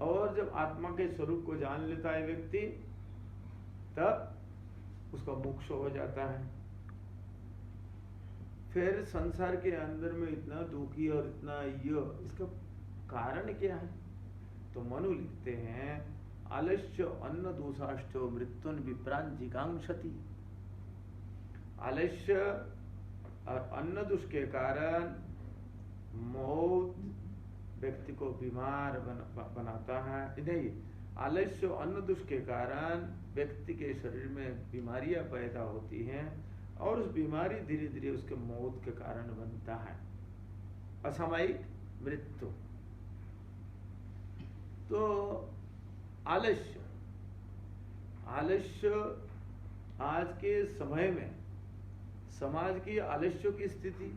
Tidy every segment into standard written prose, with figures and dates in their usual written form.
और जब आत्मा के स्वरूप को जान लेता है व्यक्ति, तब उसका मोक्ष हो जाता है। फिर संसार के अंदर में इतना दुखी और इतना इसका कारण क्या है? तो मनु लिखते हैं, आलस्य अन्न दोषाष्टो मृत्युन विप्रान जिगांक्षति। आलस्य और अन्न दोष के कारण मौत व्यक्ति को बीमार बनाता है। नहीं, आलस्य अन्न दोष के कारण व्यक्ति के शरीर में बीमारियां पैदा होती हैं और उस बीमारी धीरे धीरे उसके मौत के कारण बनता है, असामयिक मृत्यु। तो आलस्य आज के समय में समाज की आलस्य की स्थिति,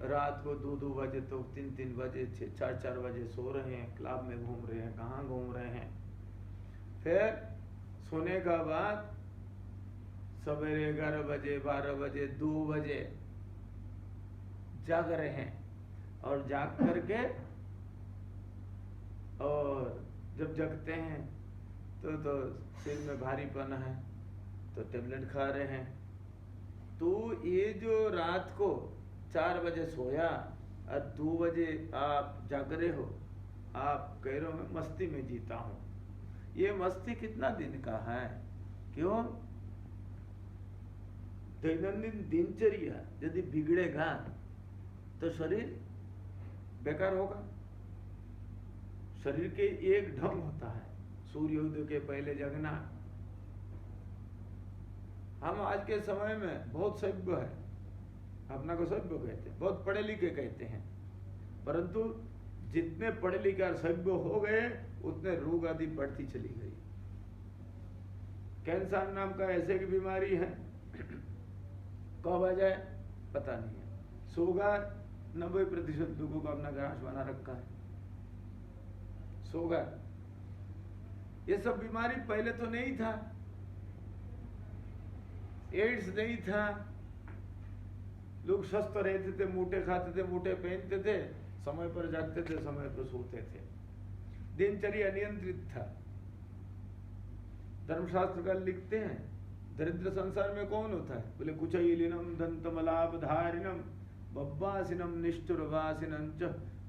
रात को 2-2 बजे तो 3-3 बजे 4-4 बजे सो रहे हैं, क्लब में घूम रहे हैं, कहाँ घूम रहे हैं। फिर सोने का बाद सवेरे 11 बजे 12 बजे 2 बजे जाग रहे हैं, और जाग करके और जब जगते हैं तो सिर में भारीपन है तो टेबलेट खा रहे हैं। तो ये जो रात को 4 बजे सोया और 2 बजे आप जाग रहे हो, आप कह रहे हो मैं मस्ती में जीता हूं। ये मस्ती कितना दिन का है? क्यों? दैनंदिन दिनचर्या यदि बिगड़ेगा तो शरीर बेकार होगा। शरीर के एक ढंग होता है, सूर्योदय के पहले जगना। हम आज के समय में बहुत सभ्य है, अपना को सभ्य कहते हैं, बहुत पढ़े लिखे कहते हैं, परंतु जितने पढ़े लिखे और सभ्य हो गए उतने रोग आदि बढ़ती चली गई। कैंसर नाम का ऐसे की बीमारी है, कब आ जाए पता नहीं है। शुगर 90% लोगों को अपना ग्रास बना रखा है। शुगर ये सब बीमारी पहले तो नहीं था, एड्स नहीं था, लोग स्वस्थ रहते थे, मोटे खाते थे, मोटे पहनते थे, समय पर जागते थे, समय पर सोते थे, दिनचर्या नियंत्रित था। धर्मशास्त्र का लिखते हैं, दरिद्र संसार में कौन होता है? बोले कुचैलिनम दंतमलापधारिणम बब्बासिनम निष्ठुरवासिनं च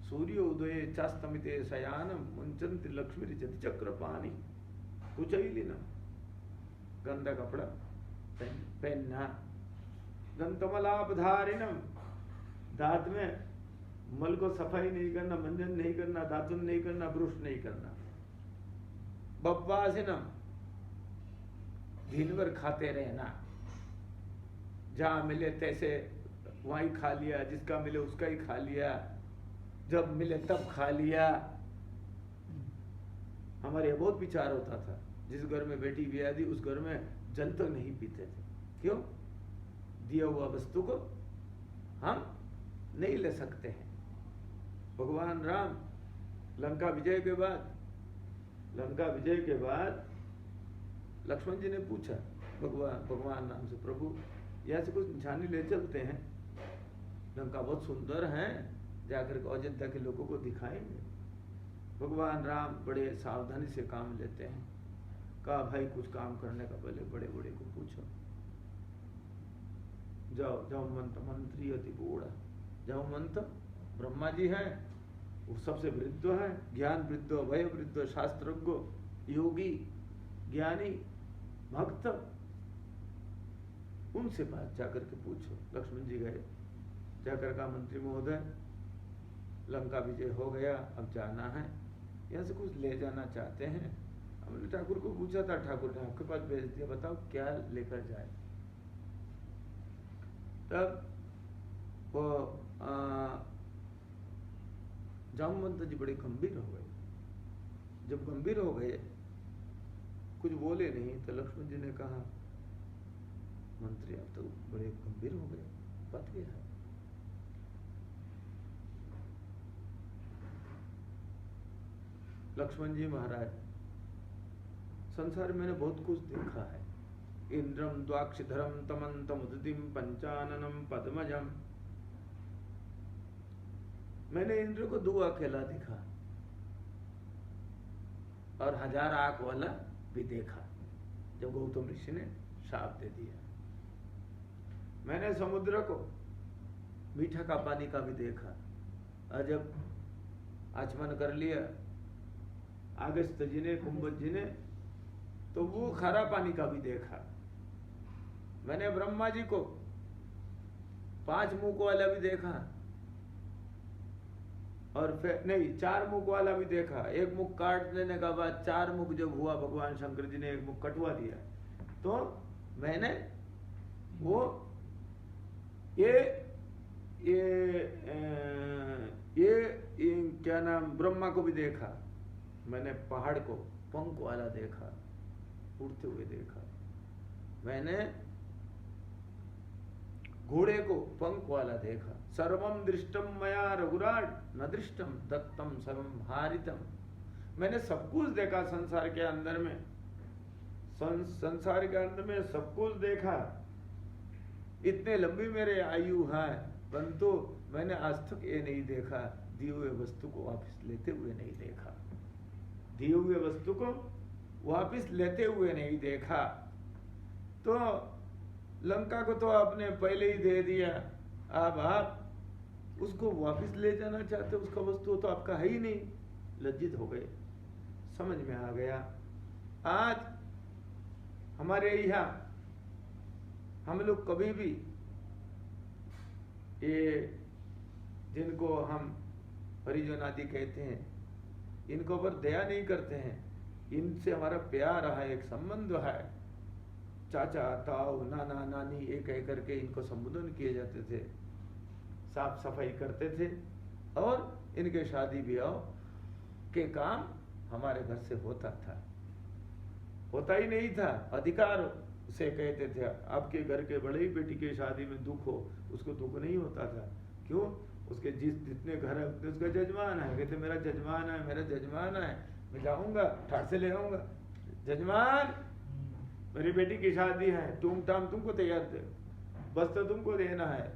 सूर्योदये चास्तमिते शयानम मुंचन्ति लक्ष्मी चक्रपाणि। कुचैलिनम गंदा कपड़ा पहनना, दंतमलापधारिणम दांत में मल को सफाई नहीं करना, मंजन नहीं करना, दातुन नहीं करना, ब्रुश नहीं करना। बब्बासिनम दिन भर खाते रहना, जहां मिले तैसे वहीं खा लिया, जिसका मिले उसका ही खा लिया, जब मिले तब खा लिया। हमारे यहाँ बहुत विचार होता था, जिस घर में बेटी ब्याह दी उस घर में जल तक नहीं पीते थे। क्यों? दिया हुआ वस्तु को हम नहीं ले सकते हैं। भगवान राम लंका विजय के बाद लक्ष्मण जी ने पूछा भगवान राम से, प्रभु यहाँ से कुछ निशानी ले चलते हैं, लंका बहुत सुंदर है, जाकर के अयोध्या के लोगों को दिखाएंगे। भगवान राम बड़े सावधानी से काम लेते हैं। कहा भाई कुछ काम करने का पहले बड़े बड़े को पूछो, जाओ मंत्री अति बूढ़ा, जाओ मंत्र ब्रह्मा जी है, वो सबसे वृद्ध है, ज्ञान वृद्ध, भय वृद्ध, शास्त्रज्ञ, योगी, ज्ञानी, भक्त, उनसे बात जाकर के पूछो। लक्ष्मण जी गए, जाकर का मंत्री महोदय लंका विजय हो गया, अब जाना है, यहाँ से कुछ ले जाना चाहते हैं। हमने ठाकुर को पूछा था, ठाकुर ने आपके पास भेज दिया, बताओ क्या लेकर जाए। तब वो जामवंत जी बड़े गंभीर हो गए। जब गंभीर हो गए, कुछ बोले नहीं, तो लक्ष्मण जी ने कहा मंत्री आप तो बड़े गंभीर हो गए, बात क्या है? लक्ष्मण जी महाराज, संसार में मैंने बहुत कुछ देखा है। इंद्रम द्वाक्षधरम तमंतम उदितिम पंचाननम पद्मजम। मैंने इंद्र को 2 अकेला दिखा, और 1000 आंख वाला भी देखा जब गौतम ऋषि ने शाप दे दिया। मैंने समुद्र को मीठा का पानी का भी देखा, और जब आचमन कर लिया अगस्त जी ने, कुंभज जी ने, तो वो खारा पानी का भी देखा। मैंने ब्रह्मा जी को 5 मुख वाला भी देखा, और फिर नहीं 4 मुख वाला भी देखा। एक मुख काट देने का बाद 4 मुख जब हुआ, भगवान शंकर जी ने एक मुख कटवा दिया, तो मैंने वो ये क्या नाम, ब्रह्मा को भी देखा। मैंने पहाड़ को पंख वाला देखा, उड़ते हुए देखा। मैंने घोड़े को पंख वाला देखा। सर्वम दृष्टम मया रघुराट न दृष्टम दत्तम सर्वम हारितम। मैंने सब कुछ देखा संसार के अंदर में, संसार के अंदर में सब कुछ देखा। इतने लंबी मेरे आयु है, परंतु मैंने आज तक ये नहीं देखा, दिए हुए वस्तु को वापस लेते हुए नहीं देखा, दिए हुए वस्तु को वापस लेते हुए नहीं देखा। तो लंका को तो आपने पहले ही दे दिया, अब आप उसको वापस ले जाना चाहते, उसका वस्तु तो आपका है ही नहीं। लज्जित हो गए, समझ में आ गया। आज हमारे यहाँ हम लोग कभी भी ये जिनको हम हरिजन आदि कहते हैं, इनको पर दया नहीं करते हैं। इनसे हमारा प्यार है, एक संबंध है, चाचा ताऊ नाना नानी ये कह करके इनको संबोधन किए जाते थे, साफ सफाई करते थे, और इनके शादी ब्याह के काम हमारे घर से होता था। होता ही नहीं था, अधिकार से कहते थे। आपके घर के बड़े ही बेटी की शादी में दुख हो, उसको दुख नहीं होता था। क्यों? उसके जितने घर है उतने उसका जजमान है। कहते मेरा जजमान है, मेरा जजमान है, मैं जाऊंगा ठाट से ले आऊंगा। जजमान मेरी बेटी की शादी है, टूम टाम तुमको तैयार दे, वस्त्र तुमको देना है,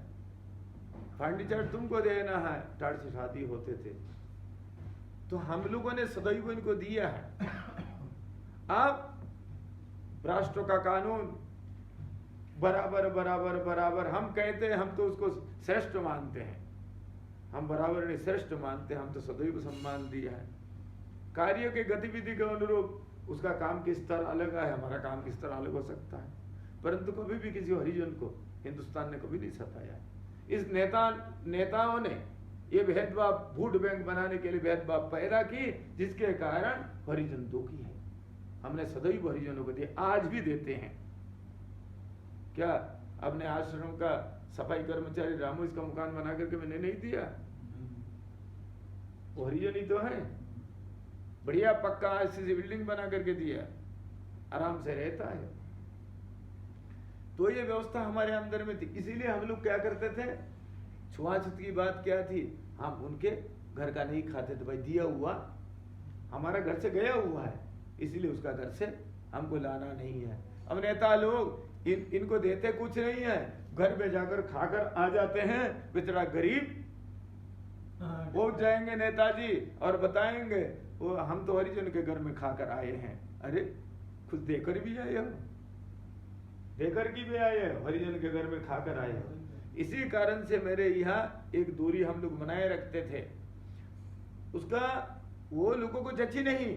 फर्नीचर तुमको देना है, ठाट से शादी होते थे। तो हम लोगों ने सदैव इनको दिया है। अब राष्ट्र का कानून बराबर बराबर बराबर, हम कहते हैं, हम तो उसको श्रेष्ठ मानते हैं, हम बराबर नहीं श्रेष्ठ मानते हैं, हम तो सदैव सम्मान दिया है। कार्य के गतिविधि के अनुरूप उसका काम की स्तर अलग है, हमारा काम की स्तर अलग हो सकता है, परंतु कभी भी किसी हरिजन को हिंदुस्तान ने कभी नहीं सताया। इस नेताओं ने ये भेदभाव वोट बैंक बनाने के लिए भेदभाव पैदा की, जिसके कारण हरिजन दुखी है। हमने सदैव हरिजनों को दिया, आज भी देते हैं। क्या अपने आश्रम का सफाई कर्मचारी रामू इसका मकान बना करके मैंने नहीं दिया? वो हरिजन ही तो है। बढ़िया पक्का ऐसी बिल्डिंग बना करके दिया, आराम से रहता है। तो ये व्यवस्था हमारे अंदर में थी, इसीलिए हम लोग क्या करते थे, छुआछूत की बात क्या थी, हम उनके घर का नहीं खाते थे। भाई दिया हुआ हमारा घर से गया हुआ है, इसलिए उसका घर से हमको लाना नहीं है। अब नेता लोग इनको देते कुछ नहीं है, घर में जाकर खाकर आ जाते हैं। बेचारा गरीब वो जाएंगे नेताजी और बताएंगे वो हम तो हरिजन के घर में खाकर आए हैं। अरे कुछ देकर भी आए हो, देकर की भी आए हो, हरिजन के घर में खाकर आए हो। इसी कारण से मेरे यहाँ एक दूरी हम लोग बनाए रखते थे। उसका वो लोगों को जची नहीं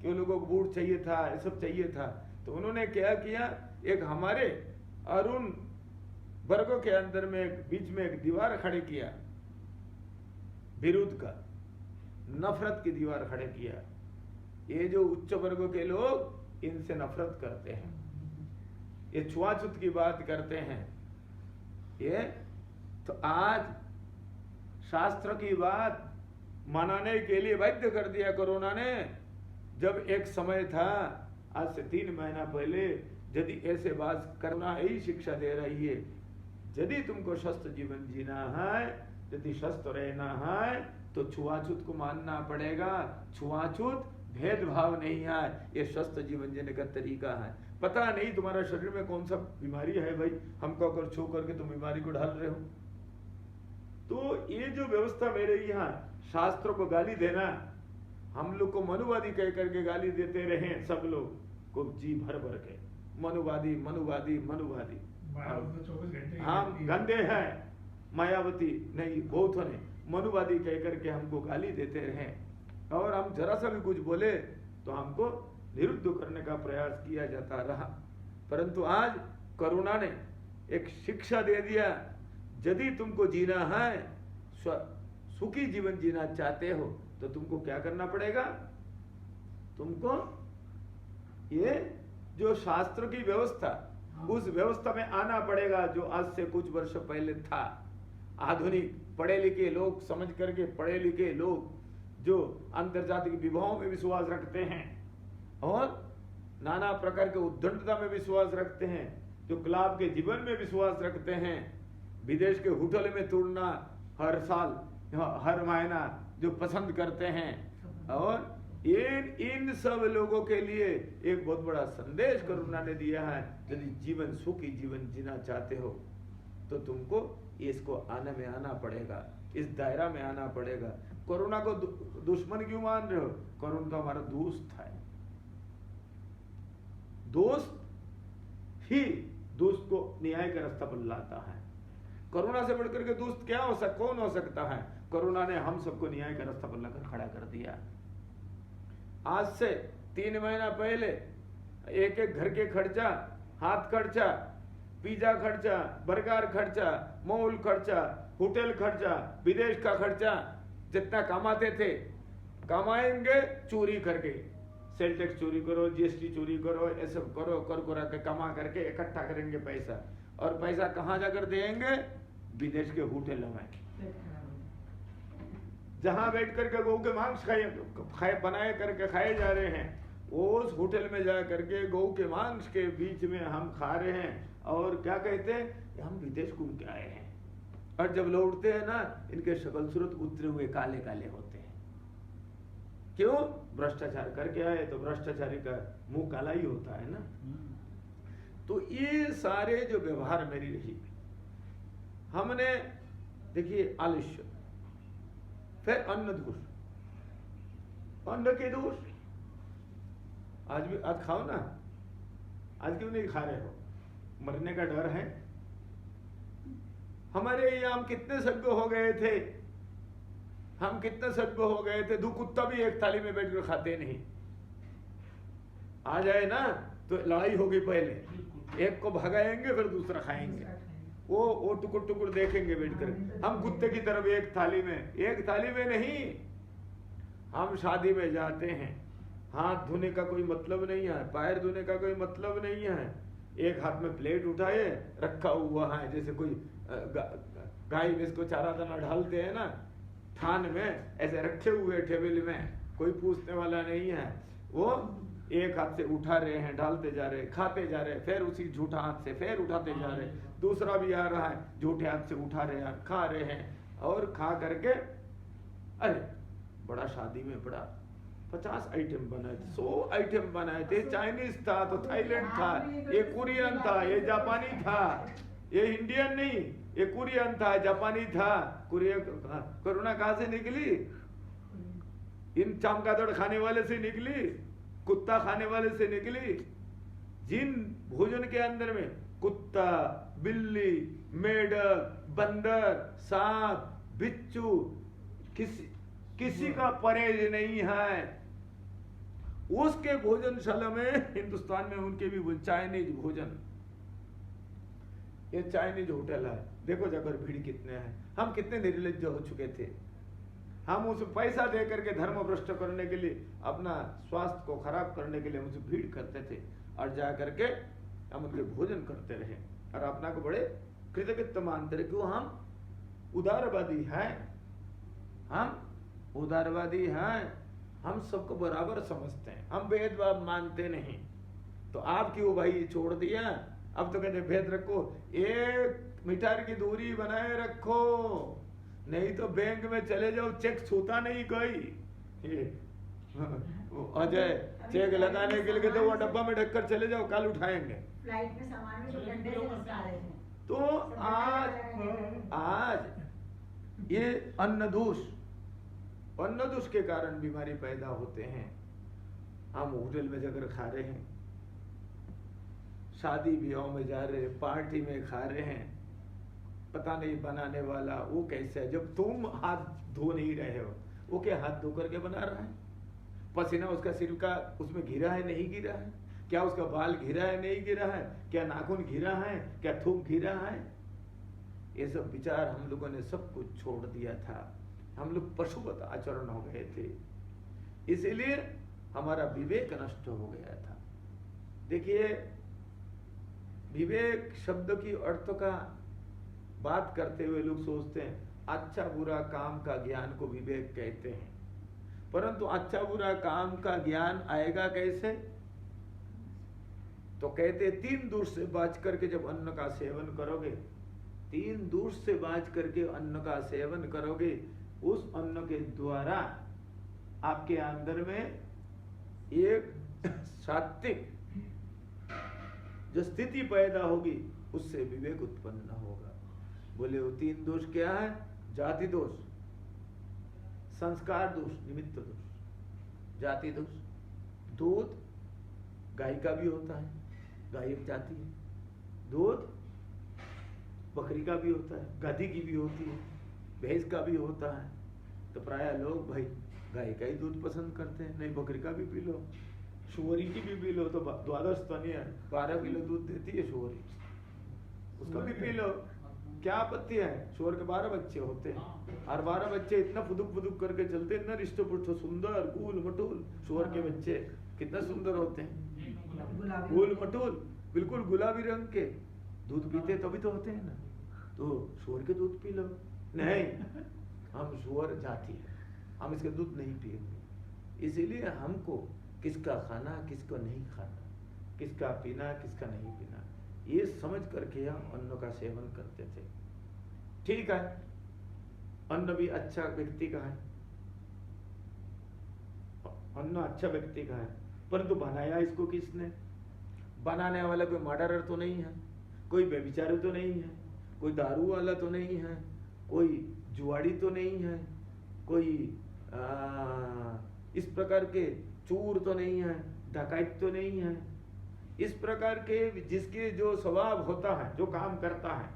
कि उन लोगों को बूट चाहिए था, ये सब चाहिए था। तो उन्होंने क्या किया, एक हमारे अरुण वर्गों के अंदर में बीच में एक दीवार खड़े किया, विरोध का, नफरत की दीवार खड़े किया। ये जो उच्च वर्गों के लोग इनसे नफरत करते हैं, ये छुआछूत की बात करते हैं, ये तो आज शास्त्र की बात मनाने के लिए बाध्य कर दिया कोरोना ने। जब एक समय था आज से 3 महीना पहले, यदि ऐसे बात करना ही शिक्षा दे रही है, यदि तुमको स्वस्थ जीवन जीना है, यदि स्वस्थ रहना है, तो छुआछूत को मानना पड़ेगा। छुआछूत भेदभाव नहीं है, ये स्वस्थ जीवन जीने का तरीका है। पता नहीं तुम्हारा शरीर में कौन सा बीमारी है भाई, हमको अगर छू करके तुम बीमारी को ढाल रहे हो। तो ये जो व्यवस्था मेरे यहाँ शास्त्रों को गाली देना, हम लोग को मनुवादी कह करके गाली देते रहे सब लोग को जी भर भर के, मनुवादी मनुवादी मनुवादी। हम गंदे हैं, मायावती नहीं, बहुतों ने मनुवादी कह करके हमको गाली देते रहे, और हम जरा सा भी कुछ बोले तो हमको निरुद्ध करने का प्रयास किया जाता रहा। परंतु आज करुणा ने एक शिक्षा दे दिया, यदि तुमको जीना है, सुखी जीवन जीना चाहते हो तो तुमको क्या करना पड़ेगा, तुमको ये जो शास्त्र की व्यवस्था, उस व्यवस्था में आना पड़ेगा जो आज से कुछ वर्ष पहले था। आधुनिक पढ़े लिखे लोग, समझ करके पढ़े लिखे लोग जो अंतर्जातिक विवाहों में विश्वास रखते हैं और नाना प्रकार के उद्दंडता में विश्वास रखते हैं, जो क्लब के जीवन में विश्वास रखते हैं, विदेश के होटल में तुड़ना हर साल हर महीना जो पसंद करते हैं, और इन सब लोगों के लिए एक बहुत बड़ा संदेश करुणा ने दिया है, यदि जीवन सुखी जीवन जीना चाहते हो तो तुमको इसको आने में आना पड़ेगा, इस दायरा में आना पड़ेगा। कोरोना को दुश्मन क्यों मान रहे हो? कोरोना तो हमारा दोस्त है, दोस्त ही दोस्त को न्याय का रास्ता पर लाता है। कोरोना से बढ़कर के दोस्त क्या हो सकता, कौन हो सकता है? कोरोना ने हम सबको न्याय का रास्ता पर लाकर खड़ा कर दिया। आज से 3 महीना पहले एक एक घर के खर्चा, हाथ खर्चा, पिज्जा खर्चा, बर्गर खर्चा, मॉल खर्चा, होटल खर्चा, विदेश का खर्चा, जितना कमाते थे कमाएंगे चोरी करके, सेल टैक्स चोरी करो, जीएसटी चोरी करो, ये सब करो, कर करा के कमा करके इकट्ठा करेंगे पैसा, और पैसा कहाँ जाकर देंगे? विदेश के होटलों में, जहां बैठ करके गौ के मांस खाए बनाए करके खाए जा रहे हैं, उस होटल में जा करके गौ के मांस के बीच में हम खा रहे हैं, और क्या कहते हैं, हम विदेश घूम के आए हैं। और जब लौटते हैं ना, इनके शक्ल सूरत उतरे हुए काले काले होते हैं। क्यों? भ्रष्टाचार करके आए तो भ्रष्टाचारी का मुंह काला ही होता है ना। तो ये सारे जो व्यवहार मेरी रही, हमने देखिए आलस्य, फिर अन्न दोष, अन्न के दोष, आज भी आज खाओ ना, आज क्यों नहीं खा रहे हो? मरने का डर है। हमारे यहाँ हम कितने सज्ञ हो गए थे, हम कितने सज्ञ हो गए थे, 2 कुत्ता भी एक थाली में बैठकर खाते नहीं। आ जाए ना तो लड़ाई होगी, पहले एक को भगाएंगे फिर दूसरा खाएंगे, वो टुकुर टुकुर देखेंगे बैठकर। हम कुत्ते की तरफ एक थाली में नहीं। हम शादी में जाते हैं, हाथ धोने का कोई मतलब नहीं है, पैर धोने का कोई मतलब नहीं है, एक हाथ में प्लेट उठाए रखा हुआ है, जैसे कोई गाय भैंस को चारा दाना डालते हैं ना थान में, ऐसे रखे हुए टेबल में, कोई पूछने वाला नहीं है। वो एक हाथ से उठा रहे हैं, डालते जा रहे, खाते जा रहे, फिर उसी झूठा हाथ से फिर उठाते जा रहे, दूसरा भी आ रहा है, झूठे हाथ से उठा रहे हैं, खा रहे हैं, और खा करके अरे बड़ा शादी में बड़ा 50 आइटम बनाए थे, 100 आइटम बनाए थे, चाइनीज था तो थाईलैंड था, ये कोरियन था, ये जापानी था, ये इंडियन नहीं, ये कोरियन था, जापानी था। कोरोना कहाँ से निकली? इन चमगादड़ खाने वाले से निकली, कुत्ता खाने वाले से निकली। जिन भोजन के अंदर में कुत्ता, बिल्ली, मेढक, बंदर, सांप, बिच्छू, किसी का परहेज नहीं है। उसके भोजनशाला में हिंदुस्तान में उनके भी चाइनीज भोजन, ये चाइनीज होटल है, देखो जाकर भीड़ कितने हैं। हम कितने निर्लज्ज हो चुके थे, हम उस पैसा दे करके धर्म भ्रष्ट करने के लिए, अपना स्वास्थ्य को खराब करने के लिए उनसे भीड़ करते थे, और जा करके हम उनके भोजन करते रहे और अपना को बड़े कृतज्ञता मानते रहे। क्यों? हम उदारवादी हैं, हम उदारवादी हैं, हम सबको बराबर समझते हैं, हम भेदभाव मानते नहीं। तो आप क्यों भाई छोड़ दिया? अब तो कहते भेद रखो, 1 मीटर की दूरी बनाए रखो, नहीं तो बैंक में चले जाओ, चेक छूता नहीं कोई। अजय चेक लगाने के लिए तो वो डब्बा में ढककर चले जाओ, कल उठाएंगे। फ्लाइट में सामान में डंडे से निकाल रहे थे। तो आज ये अन्न दोष, अन्न दोष के कारण बीमारी पैदा होते हैं। हम होटल में जाकर खा रहे हैं, शादी ब्याह में जा रहे हैं, पार्टी में खा रहे हैं, पता नहीं बनाने वाला वो कैसे है। जब तुम हाथ धो नहीं रहे हो, वो क्या हाथ धो करके बना रहा है? पसीना उसका सिर का उसमें घिरा है नहीं गिरा है? क्या उसका बाल घिरा है नहीं गिरा है? क्या नाखून घिरा है? क्या थूक घिरा है? ये सब विचार हम लोगों ने सब कुछ छोड़ दिया था। हम लोग पशुवत आचरण हो गए थे, इसीलिए हमारा विवेक नष्ट हो गया था। देखिए, विवेक शब्द की अर्थ का बात करते हुए लोग सोचते हैं अच्छा बुरा काम का ज्ञान को विवेक कहते हैं, परंतु अच्छा बुरा काम का ज्ञान आएगा कैसे? तो कहते 3 दोष से बच करके जब अन्न का सेवन करोगे, 3 दोष से बच करके अन्न का सेवन करोगे, उस अन्न के द्वारा आपके अंदर में एक सात्विक जो स्थिति पैदा होगी, उससे विवेक उत्पन्न होगा। बोले वो 3 दोष क्या है? जाति दोष, संस्कार दोष, निमित्त दोष। जाति दोष, दूध गाय का भी होता है, गाय एक जाति है। दूध बकरी का भी होता है, गधी की भी होती है, भैंस का भी होता है। तो प्राय लोग भाई गाय का ही दूध पसंद करते हैं, नहीं बकरी का भी पी लो, सुअरी की भी पी लो तो 12 स्तनीय 12 किलो दूध देती है सुअरी, उसका भी पी लो, क्या आपत्ति है? सुअर के 12 बच्चे होते हैं और 12 बच्चे इतना फुदुक फुदुक करके चलते हैं, इतना रिष्ट पुष्ट सुंदर गोल मटोल। सुअर के बच्चे कितना सुंदर होते हैं, गोल मटोल, बिल्कुल गुलाबी रंग के। दूध पीते तभी तो होते हैं ना। तो सुअर के दूध पी लो। नहीं, हम सुअर जाति है, हम इसके दूध नहीं पिएंगे। इसीलिए हमको किसका खाना किसको नहीं खाना, किसका पीना किसका नहीं पीना, ये समझ करके हम अन्न का सेवन करते थे। ठीक है, अन्न भी अच्छा व्यक्ति का है, अन्न अच्छा व्यक्ति का है, परंतु बनाया इसको किसने? बनाने वाला कोई मर्डरर तो नहीं है, कोई व्यभिचारी तो नहीं है, कोई दारू वाला तो नहीं है, कोई जुआड़ी तो नहीं है, कोई इस प्रकार के चोर तो नहीं है, डकैत तो नहीं है। इस प्रकार के जिसके जो स्वभाव होता है, जो काम करता है,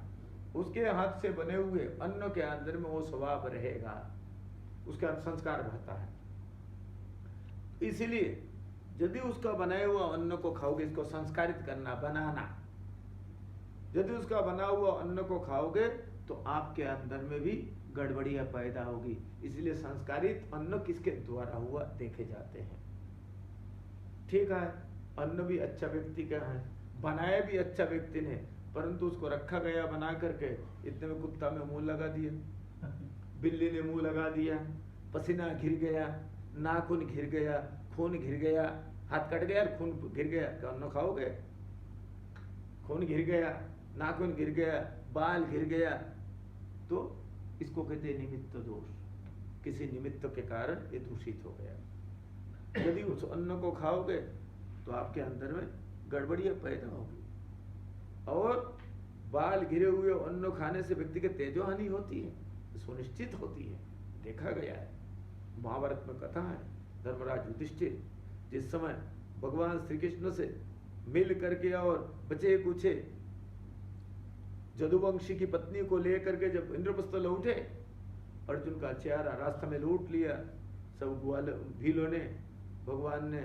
उसके हाथ से बने हुए अन्न के अंदर में वो स्वभाव रहेगा, उसका संस्कार रहता है। इसलिए यदि उसका बनाया हुआ अन्न को खाओगे, इसको संस्कारित करना, बनाना, यदि उसका बना हुआ अन्न को खाओगे तो आपके अंदर में भी गड़बड़ियां पैदा होगी। इसलिए संस्कारित अन्न किसके द्वारा हुआ देखे जाते हैं। ठीक है, अन्न भी अच्छा व्यक्ति का है, बनाया भी अच्छा व्यक्ति ने, परंतु उसको रखा गया बना करके, इतने में कुत्ता में मुंह लगा दिया, बिल्ली ने मुंह लगा दिया, पसीना घिर गया, नाखून घिर गया, खून घिर गया, हाथ कट गया, खून घिर गया, तो अन्न खाओगे? खून घिर गया, नाखून घिर गया, बाल घिर गया, तो इसको कहते हैं निमित्त दोष। किसी निमित्त के कारण ये दूषित हो गया। यदि उस अन्न को खाओगे तो आपके अंदर में गड़बड़ियां पैदा होगी, और बाल घिरे हुए अन्न खाने से व्यक्ति के तेजो हानि होती है, सुनिश्चित होती है, देखा गया है। महाभारत में कथा है, धर्मराज युधिष्ठिर जिस समय भगवान श्री कृष्ण से मिल करके और बचे कुचे जदुवंशी की पत्नी को लेकर के जब इंद्रप्रस्थ लौटे, अर्जुन का चेहरा रास्ता में लूट लिया सब भीलों ने। भगवान ने,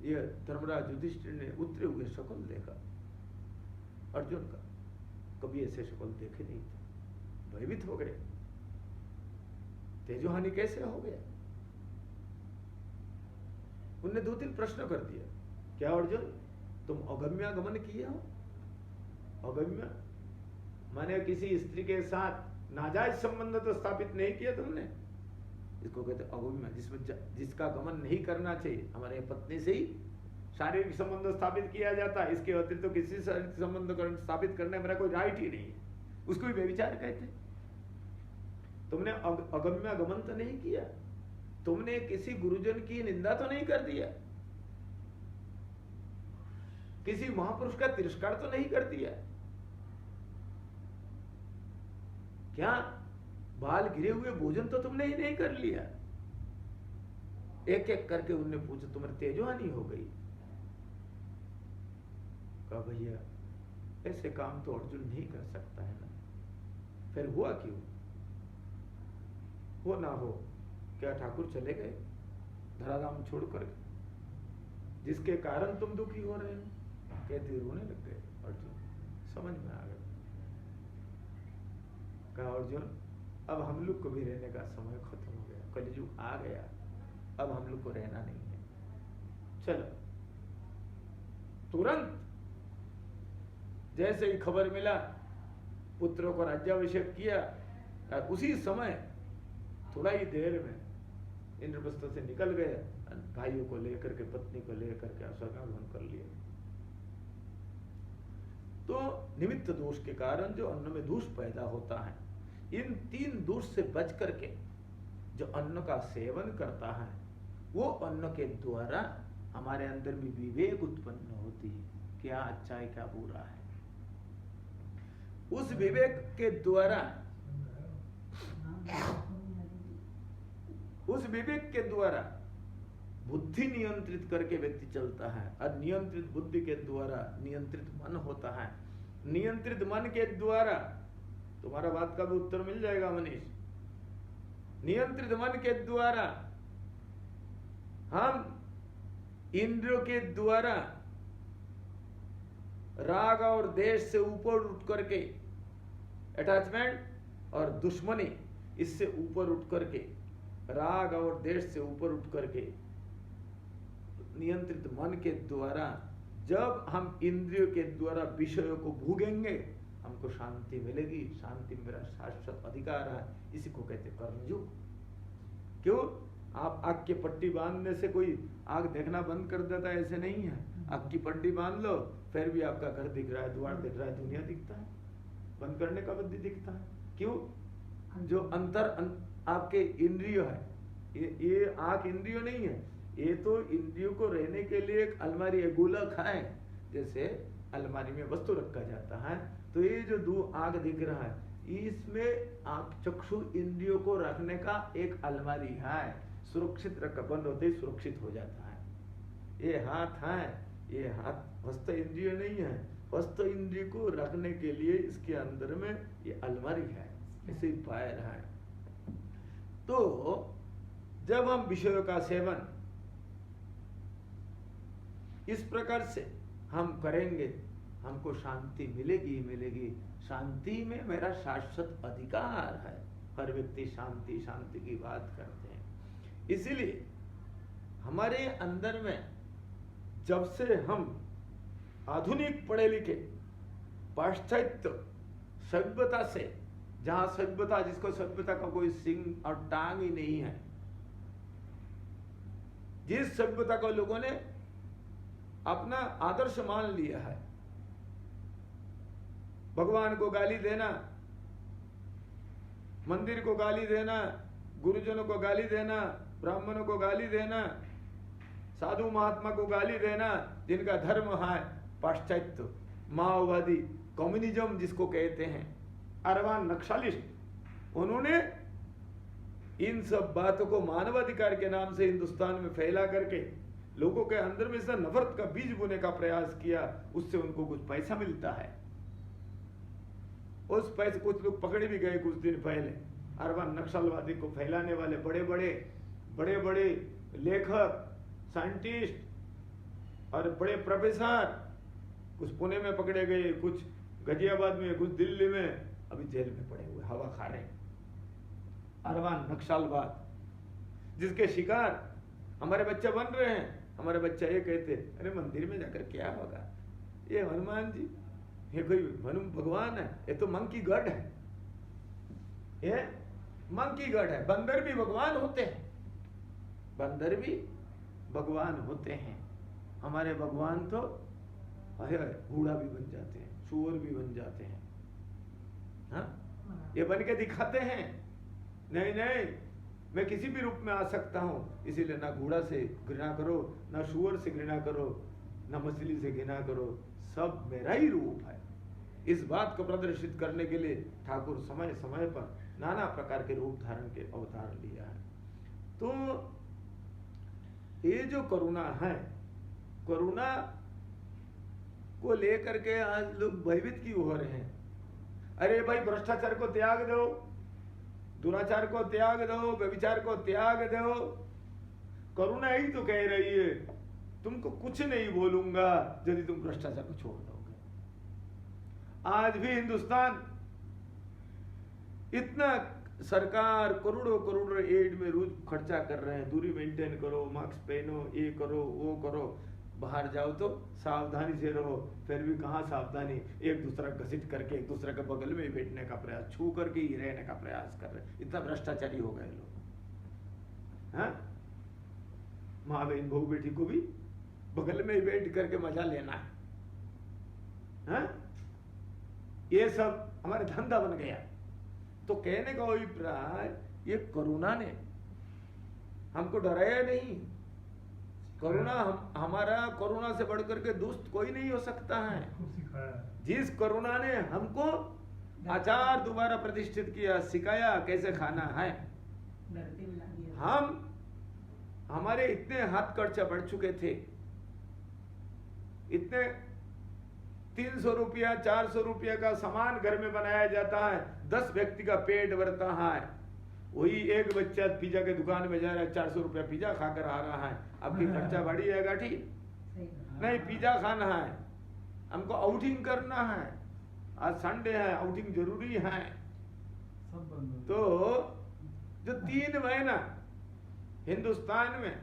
ये धर्मराज युधिष्ठिर ने उतरे हुए शकल देखा अर्जुन का, कभी ऐसे शकल देखे नहीं थे, भयभीत हो गए, तेजोहानि कैसे हो गया? उनने 2-3 प्रश्न कर दिया, क्या अर्जुन तुम अगम्यागमन किए हो? अगम्य माने किसी स्त्री के साथ नाजायज संबंध तो स्थापित नहीं किया तुमने, इसको कहते अगम्य, जिसमें जिसका गमन नहीं करना चाहिए। हमारे पत्नी से ही शारीरिक संबंध स्थापित किया जाता है, इसके अतिरिक्त तो किसी शारीरिक संबंध स्थापित करने मेरा कोई राइट ही नहीं है, उसको भी व्यभिचार कहते। तुमने अगम्य गमन तो नहीं किया, तुमने किसी गुरुजन की निंदा तो नहीं कर दिया, किसी महापुरुष का तिरस्कार तो नहीं कर दिया, क्या बाल गिरे हुए भोजन तो तुमने ही नहीं कर लिया, एक एक करके उनने पूछा तुम्हारी तेजवानी हो गई? कहा भैया ऐसे काम तो अर्जुन नहीं कर सकता है ना। फिर हुआ क्यों? हो ना हो क्या ठाकुर चले गए धराधाम छोड़कर, जिसके कारण तुम दुखी हो रहे हो? कहते रोने लग गए अर्जुन, समझ में आ गया। कहा अर्जुन अब हम लोग को भी रहने का समय खत्म हो गया, कलयुग आ गया, अब हम लोग को रहना नहीं है। चलो तुरंत जैसे ही खबर मिला पुत्रों को राज्याभिषेक किया, और उसी समय थोड़ा ही देर में इंद्रप्रस्थ से निकल गए, भाइयों को लेकर के पत्नी को लेकर के स्वर्गारोहण कर लिया। तो निमित्त दोष के कारण जो अन्न में दोष पैदा होता है, इन 3 दोष से बच करके जो अन्न का सेवन करता है वो अन्न के द्वारा हमारे अंदर भी विवेक उत्पन्न होती है, क्या अच्छा है क्या बुरा है। उस विवेक के द्वारा बुद्धि नियंत्रित करके व्यक्ति चलता है, और नियंत्रित बुद्धि के द्वारा नियंत्रित मन होता है। नियंत्रित मन के द्वारा, तुम्हारा बात का भी उत्तर मिल जाएगा मनीष, नियंत्रित मन के द्वारा हम इंद्रियों के द्वारा राग और देश से ऊपर उठ करके अटैचमेंट और दुश्मनी, इससे ऊपर उठ करके राग और देश से ऊपर उठ करके नियंत्रित मन के द्वारा जब हम इंद्रियों के द्वारा विषयों को भोगेंगे हमको शांति मिलेगी। शांति मेरा शाश्वत अधिकार है, इसी को कहते कर्मयोग। क्यों? आप आग की पट्टी बांधने से कोई आग देखना बंद कर देता है, ऐसे नहीं है। आग की पट्टी बांध लो फिर भी आपका घर दिख रहा है, द्वार दिख रहा है, दुनिया दिखता है, बंद करने का बुद्धि दिखता है। क्यों? जो आपके इंद्रिय है, ये आंख इंद्रिय नहीं है, ये तो इंद्रियों को रहने के लिए एक अलमारी गोलक है, जैसे अलमारी में वस्तु रखा जाता है। तो ये जो 2 आंख दिख रहा है, इसमें आंख चक्षु इंद्रियों को रखने का एक अलमारी है, सुरक्षित रख, बंद होते ही सुरक्षित हो जाता है। ये हाथ है, ये हाथ हस्त इंद्रिय नहीं है, हस्त इंद्रिय को रखने के लिए इसके अंदर में ये अलमारी है, ऐसे पैर है। तो जब हम विषयों का सेवन इस प्रकार से हम करेंगे हमको शांति मिलेगी मिलेगी। शांति में मेरा शाश्वत अधिकार है। हर व्यक्ति शांति शांति की बात करते हैं। इसीलिए हमारे अंदर में जब से हम आधुनिक पढ़े लिखे पाश्चात्य सभ्यता से, जहां सभ्यता, जिसको सभ्यता का कोई सिंग और टांग ही नहीं है, जिस सभ्यता को लोगों ने अपना आदर्श मान लिया है, भगवान को गाली देना, मंदिर को गाली देना, गुरुजनों को गाली देना, ब्राह्मणों को गाली देना, साधु महात्मा को गाली देना, जिनका धर्म है पाश्चात्य, माओवादी, कम्युनिज्म जिसको कहते हैं, अरवान नक्सलिस्ट, उन्होंने इन सब बातों को मानवाधिकार के नाम से हिंदुस्तान में फैला करके लोगों के अंदर में से नफरत का बीज बोने का प्रयास किया। उससे उनको कुछ पैसा मिलता है, उस पैसे कुछ लोग पकड़े भी गए कुछ दिन पहले। अरबान नक्सलवादी को फैलाने वाले बड़े बड़े लेखक, साइंटिस्ट और बड़े प्रोफेसर कुछ पुणे में पकड़े गए, कुछ गाजियाबाद में, कुछ दिल्ली में, अभी जेल में पड़े हुए हवा खा रहे हैं। अरबान नक्सलवाद जिसके शिकार हमारे बच्चे बन रहे हैं। हमारे बच्चा ये कहते, अरे मंदिर में जाकर क्या होगा, ये हनुमान जी, ये कोई भगवान है, ये तो मंकी गॉड है, ये मंकी गॉड है। बंदर भी भगवान होते हैं, बंदर भी भगवान होते हैं। हमारे भगवान तो घोड़ा भी बन जाते हैं, सूअर भी बन जाते हैं। हाँ, ये बन के दिखाते हैं, नहीं नहीं मैं किसी भी रूप में आ सकता हूं। इसीलिए ना घोड़ा से घृणा करो, ना सूअर से घृणा करो, ना मछली से घृणा करो, सब मेरा ही रूप है। इस बात को प्रदर्शित करने के लिए ठाकुर समय समय पर नाना प्रकार के रूप धारण के अवतार लिया है। तो ये जो करुणा है, करुणा को लेकर के आज लोग भयभीत क्यों हो रहे हैं? अरे भाई भ्रष्टाचार को त्याग दो, दुराचार को त्याग दो, व्यभिचार को त्याग दो। करुणा ही तो कह रही है तुमको कुछ नहीं बोलूंगा यदि तुम भ्रष्टाचार को छोड़ दोगे। आज भी हिंदुस्तान इतना सरकार करोड़ों करोड़ एड में रोज खर्चा कर रहे हैं, दूरी मेंटेन करो, मास्क पहनो, ये करो वो करो, बाहर जाओ तो सावधानी से रहो, फिर भी कहाँ सावधानी, एक दूसरा घसीट करके एक दूसरे के बगल में ही बैठने का प्रयास, छू करके ही रहने का प्रयास कर रहे हैं। इतना भ्रष्टाचारी हो गए लोग। हाँ, माँ बहन बहू बेटी को भी बगल में ही बैठ करके मजा लेना है। हाँ? ये सब हमारे धंधा बन गया। तो कहने का अभिप्राय, ये करुणा ने हमको डराया नहीं। करुणा हमारा करुणा से बढ़कर के दोस्त कोई नहीं हो सकता है। जिस करुणा ने हमको आचार दोबारा प्रतिष्ठित किया, सिखाया कैसे खाना है। हम हमारे इतने हाथ खर्चा बढ़ चुके थे, इतने 300 रुपया 400 रुपया का सामान घर में बनाया जाता है, 10 व्यक्ति का पेट भरता है। वही एक बच्चा पिज्जा के दुकान में जा रहा है, 400 रुपया पिज्जा खाकर आ रहा है। आपकी खर्चा बढ़ी है गाठी? नहीं, पिज्जा खाना है, हमको आउटिंग करना है, आज संडे है, आउटिंग जरूरी है। तो जो 3 महीना हिंदुस्तान में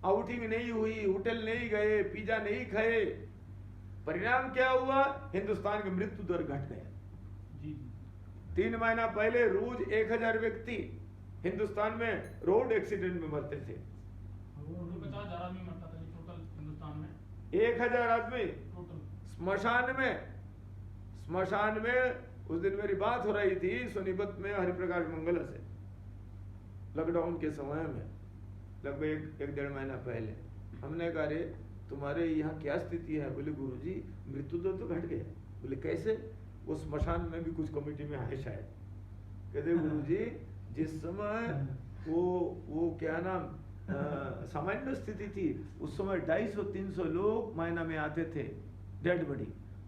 आउटिंग नहीं हुई, होटल नहीं गए, पिज्जा नहीं खाए, परिणाम क्या हुआ? हिंदुस्तान की मृत्यु दर घट गया। 3 महीना पहले रोज 1000 व्यक्ति हिंदुस्तान में रोड एक्सीडेंट में मरते थे। 50,000 आदमी मरता था टोटल हिंदुस्तान में। 1000 आदमी स्मशान में। उस दिन मेरी बात हो रही थी सोनीपत में हरिप्रकाश मंगल से, लॉकडाउन के समय में, लगभग 1-1.5 महीना पहले। हमने कहा रे तुम्हारे यहाँ क्या स्थिति है? बोले गुरुजी मृत्यु दर तो घट गया। बोले कैसे? वो स्मशान में भी कुछ कमेटी में आए शायद। कहते गुरुजी जिस समय वो क्या नाम सामान्य स्थिति थी, उस समय 250-300 लोग महीना में आते थे डेड बॉडी।